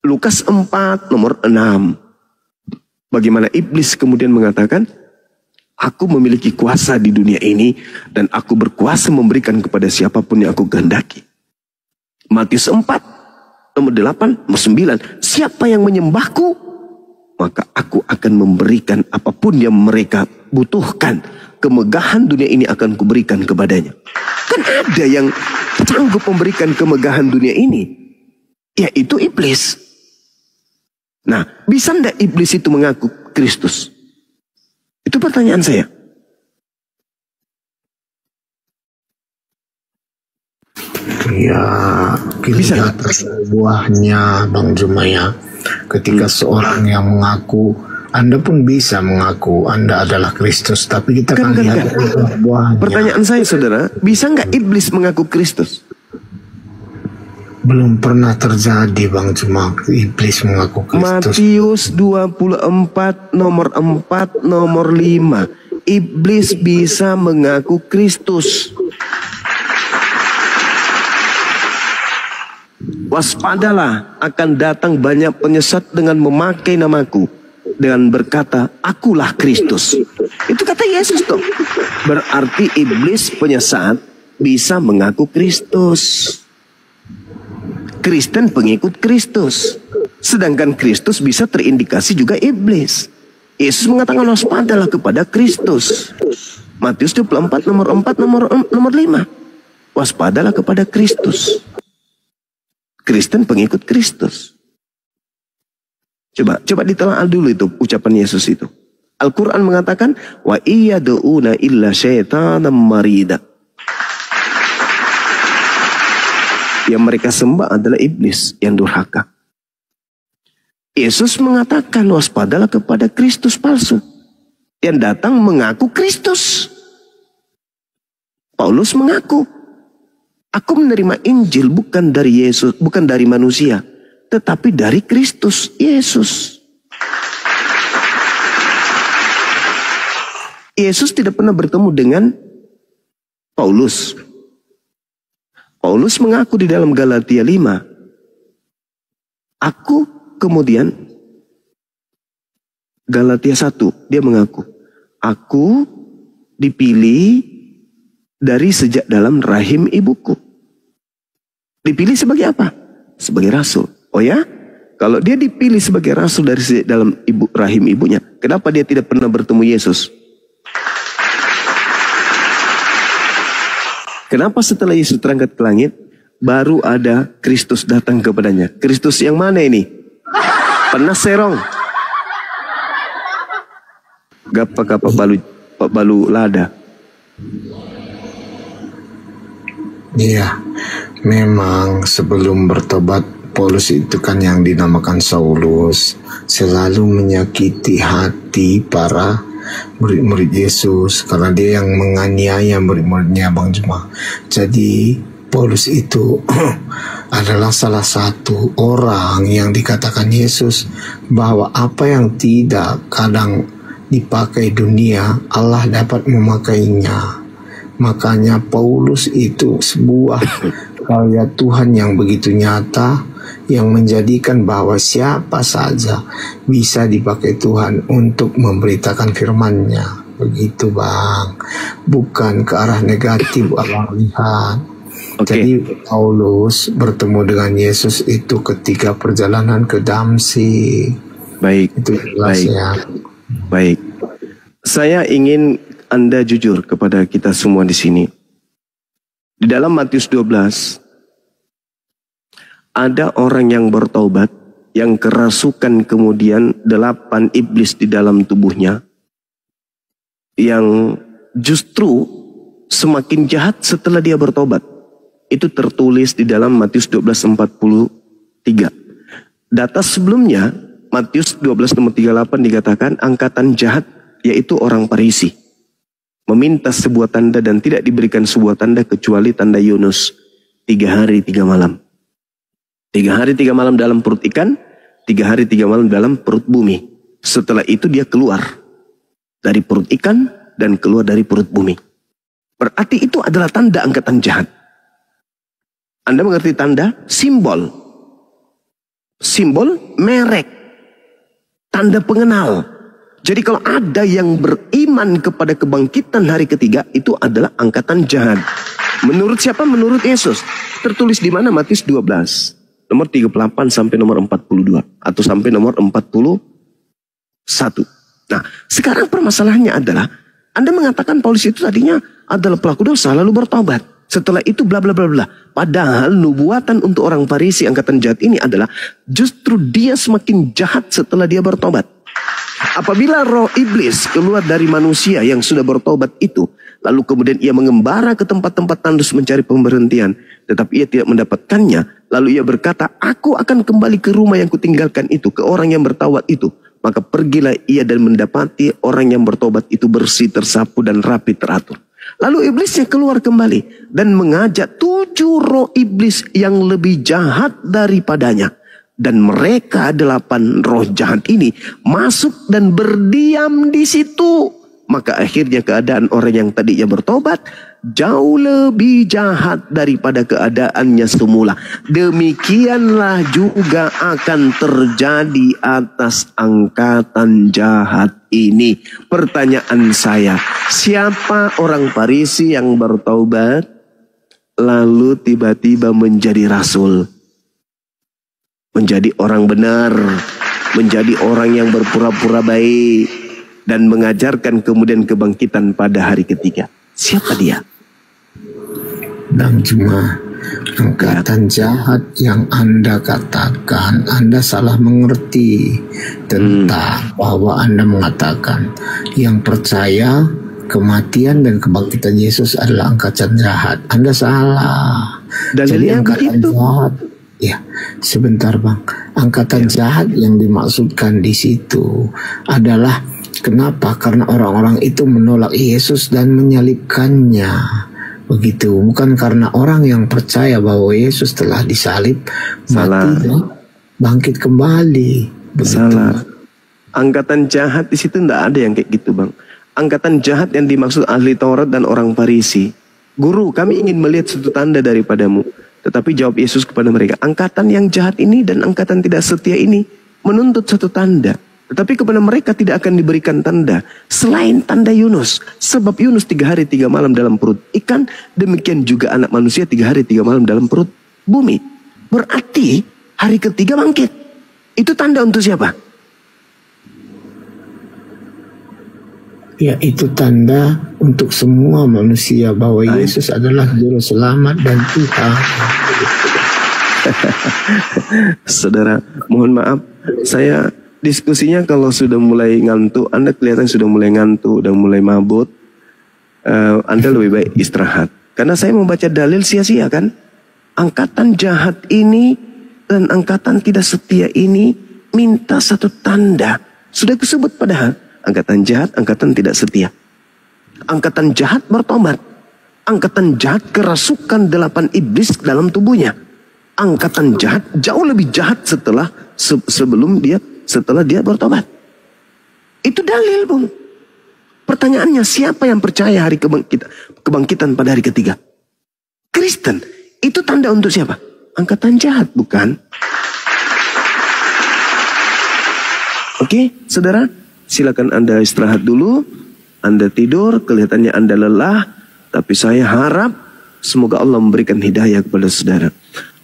Lukas 4, nomor 6. Bagaimana iblis kemudian mengatakan, aku memiliki kuasa di dunia ini, dan aku berkuasa memberikan kepada siapapun yang aku kehendaki. Matius 4, nomor 8, nomor 9. Siapa yang menyembahku, maka aku akan memberikan apapun yang mereka butuhkan. Kemegahan dunia ini akan kuberikan kepadanya. Kan ada yang sanggup memberikan kemegahan dunia ini, yaitu iblis. Nah, bisa ndak iblis itu mengaku, Kristus? Itu pertanyaan saya. Ya, bisa atas buahnya, Bang Juma ya. Ketika seorang yang mengaku, Anda pun bisa mengaku Anda adalah Kristus, tapi kita kan lihat buahnya. Pertanyaan saya, saudara, bisa nggak iblis mengaku Kristus? Belum pernah terjadi, Bang Juma, iblis mengaku Kristus. Matius 24 nomor 4 nomor 5. Iblis bisa mengaku Kristus. Waspadalah, akan datang banyak penyesat dengan memakai namaku, dengan berkata, akulah Kristus. Itu kata Yesus tuh. Berarti iblis penyesat bisa mengaku Kristus. Kristen pengikut Kristus. Sedangkan Kristus bisa terindikasi juga iblis. Yesus mengatakan waspadalah kepada Kristus. Matius 24 nomor 4 nomor 5. Waspadalah kepada Kristus. Kristen pengikut Kristus. Coba ditelaah dulu itu ucapan Yesus itu. Al-Quran mengatakan wa iyad'una illa syaitanan marida. Yang mereka sembah adalah iblis yang durhaka. Yesus mengatakan waspadalah kepada Kristus palsu yang datang mengaku Kristus. Paulus mengaku, aku menerima Injil bukan dari Yesus, bukan dari manusia, tetapi dari Kristus Yesus. Yesus tidak pernah bertemu dengan Paulus. Paulus mengaku di dalam Galatia 5. Aku kemudian, Galatia 1, dia mengaku, aku dipilih dari sejak dalam rahim ibuku. Dipilih sebagai apa? Sebagai rasul. Oh ya? Kalau dia dipilih sebagai rasul dari dalam rahim ibunya, kenapa dia tidak pernah bertemu Yesus? Kenapa setelah Yesus terangkat ke langit, baru ada Kristus datang kepadanya? Kristus yang mana ini? Penaserong. Gapa balu lada. Iya, memang sebelum bertobat, Paulus itu kan yang dinamakan Saulus, selalu menyakiti hati para murid-murid Yesus, karena dia yang menganiaya murid-muridnya, Bang Juma. Jadi Paulus itu adalah salah satu orang yang dikatakan Yesus bahwa apa yang tidak kadang dipakai dunia, Allah dapat memakainya. Makanya Paulus itu sebuah karya Tuhan yang begitu nyata, yang menjadikan bahwa siapa saja bisa dipakai Tuhan untuk memberitakan firman-Nya. Begitu, Bang. Bukan ke arah negatif Allah lihat. Jadi Paulus bertemu dengan Yesus itu ketika perjalanan ke Damsyik. Baik. Itu jelasnya. Baik. Saya ingin Anda jujur kepada kita semua di sini. Di dalam Matius 12 ada orang yang bertobat, yang kerasukan kemudian 8 iblis di dalam tubuhnya, yang justru semakin jahat setelah dia bertobat. Itu tertulis di dalam Matius 12:43. Data sebelumnya, Matius 12 nomor 38 dikatakan angkatan jahat, yaitu orang Farisi, meminta sebuah tanda dan tidak diberikan sebuah tanda kecuali tanda Yunus. 3 hari 3 malam. 3 hari 3 malam dalam perut ikan, 3 hari 3 malam dalam perut bumi. Setelah itu dia keluar dari perut ikan dan keluar dari perut bumi. Berarti itu adalah tanda angkatan jahat. Anda mengerti tanda? Simbol. Simbol merek. Tanda pengenal. Jadi kalau ada yang beriman kepada kebangkitan hari ketiga, itu adalah angkatan jahat. Menurut siapa? Menurut Yesus. Tertulis di mana? Matius 12. Nomor 38 sampai nomor 42. Atau sampai nomor 41. Nah, sekarang permasalahannya adalah, Anda mengatakan Paulus itu tadinya adalah pelaku dosa, lalu bertobat. Setelah itu bla bla bla bla. Padahal nubuatan untuk orang Farisi angkatan jahat ini adalah justru dia semakin jahat setelah dia bertobat. Apabila roh iblis keluar dari manusia yang sudah bertobat itu, lalu kemudian ia mengembara ke tempat-tempat tandus mencari pemberhentian, tetapi ia tidak mendapatkannya, lalu ia berkata, aku akan kembali ke rumah yang kutinggalkan itu, ke orang yang bertaubat itu. Maka pergilah ia dan mendapati orang yang bertobat itu bersih, tersapu dan rapi teratur. Lalu iblisnya keluar kembali dan mengajak 7 roh iblis yang lebih jahat daripadanya. Dan mereka 8 roh jahat ini masuk dan berdiam di situ. Maka akhirnya keadaan orang yang tadinya bertobat jauh lebih jahat daripada keadaannya semula. Demikianlah juga akan terjadi atas angkatan jahat ini. Pertanyaan saya, siapa orang Farisi yang bertobat lalu tiba-tiba menjadi rasul? Menjadi orang benar, menjadi orang yang berpura-pura baik, dan mengajarkan kemudian kebangkitan pada hari ketiga. Siapa dia? Dan cuma angkatan jahat yang Anda katakan, Anda salah mengerti tentang bahwa Anda mengatakan yang percaya kematian dan kebangkitan Yesus adalah angkatan jahat. Anda salah. Jadi angkatan jahat. Ya, sebentar Bang. Angkatan jahat yang dimaksudkan di situ adalah kenapa? Karena orang-orang itu menolak Yesus dan menyalibkannya. Begitu, bukan karena orang yang percaya bahwa Yesus telah disalib, mati dan bangkit kembali. Begitu. Salah. Angkatan jahat di situ tidak ada yang kayak gitu, Bang. Angkatan jahat yang dimaksud ahli Taurat dan orang Farisi. Guru, kami ingin melihat satu tanda daripadamu. Tetapi jawab Yesus kepada mereka, angkatan yang jahat ini dan angkatan tidak setia ini menuntut satu tanda. Tetapi kepada mereka tidak akan diberikan tanda selain tanda Yunus. Sebab Yunus 3 hari 3 malam dalam perut ikan, demikian juga anak manusia 3 hari 3 malam dalam perut bumi. Berarti hari ketiga bangkit. Itu tanda untuk siapa? Ya, itu tanda untuk semua manusia bahwa Yesus adalah juru selamat dan Tuhan. Saudara, mohon maaf, saya diskusinya kalau sudah mulai ngantuk, Anda kelihatan sudah mulai ngantuk, sudah mulai mabut, Anda lebih baik istirahat. Karena saya membaca dalil sia-sia kan. Angkatan jahat ini dan angkatan tidak setia ini minta satu tanda. Sudah disebut padahal. Angkatan jahat, angkatan tidak setia. Angkatan jahat bertobat. Angkatan jahat kerasukan 8 iblis dalam tubuhnya. Angkatan jahat jauh lebih jahat setelah dia bertobat. Itu dalil, Bung. Pertanyaannya, siapa yang percaya hari kebangkitan pada hari ketiga? Kristen. Itu tanda untuk siapa? Angkatan jahat, bukan? Oke, saudara, silakan Anda istirahat dulu. Anda tidur, kelihatannya Anda lelah, tapi saya harap semoga Allah memberikan hidayah kepada saudara.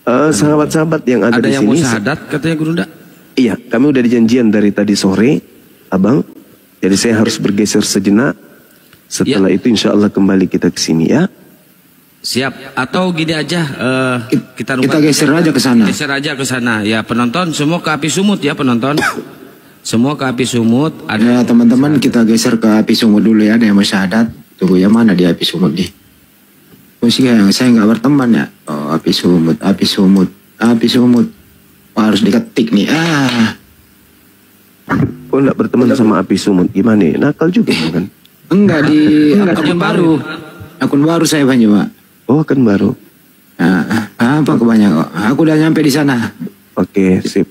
Sahabat-sahabat yang ada di sini. Ada yang mau syahadat katanya Guru Nda? Iya, kami udah dijanjian dari tadi sore, Abang. Jadi saya harus bergeser sejenak. Setelah itu insya Allah kembali kita ke sini ya. Siap. Atau gini aja, kita geser aja ke sana. Geser aja ke sana. Ya penonton semua ke api sumut ya penonton. Semua ke api sumut. Ada ya teman-teman, kita geser ke api sumut dulu ya. Ada yang mau syahadat. Tunggu ya, mana di api sumut nih? Saya nggak berteman ya. Oh, api sumut, api sumut, api sumut. Oh, harus diketik nih. Oh, nggak berteman sama api sumut. Gimana? Nakal juga kan? Enggak, di akun baru. Akun baru saya banyak, Pak. Oh, akun baru. Apa kebanyakan? Aku udah nyampe di sana. Oke, sip.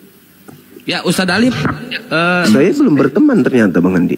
Ya, Ustadz Alif. Saya belum berteman ternyata, Bang Andi.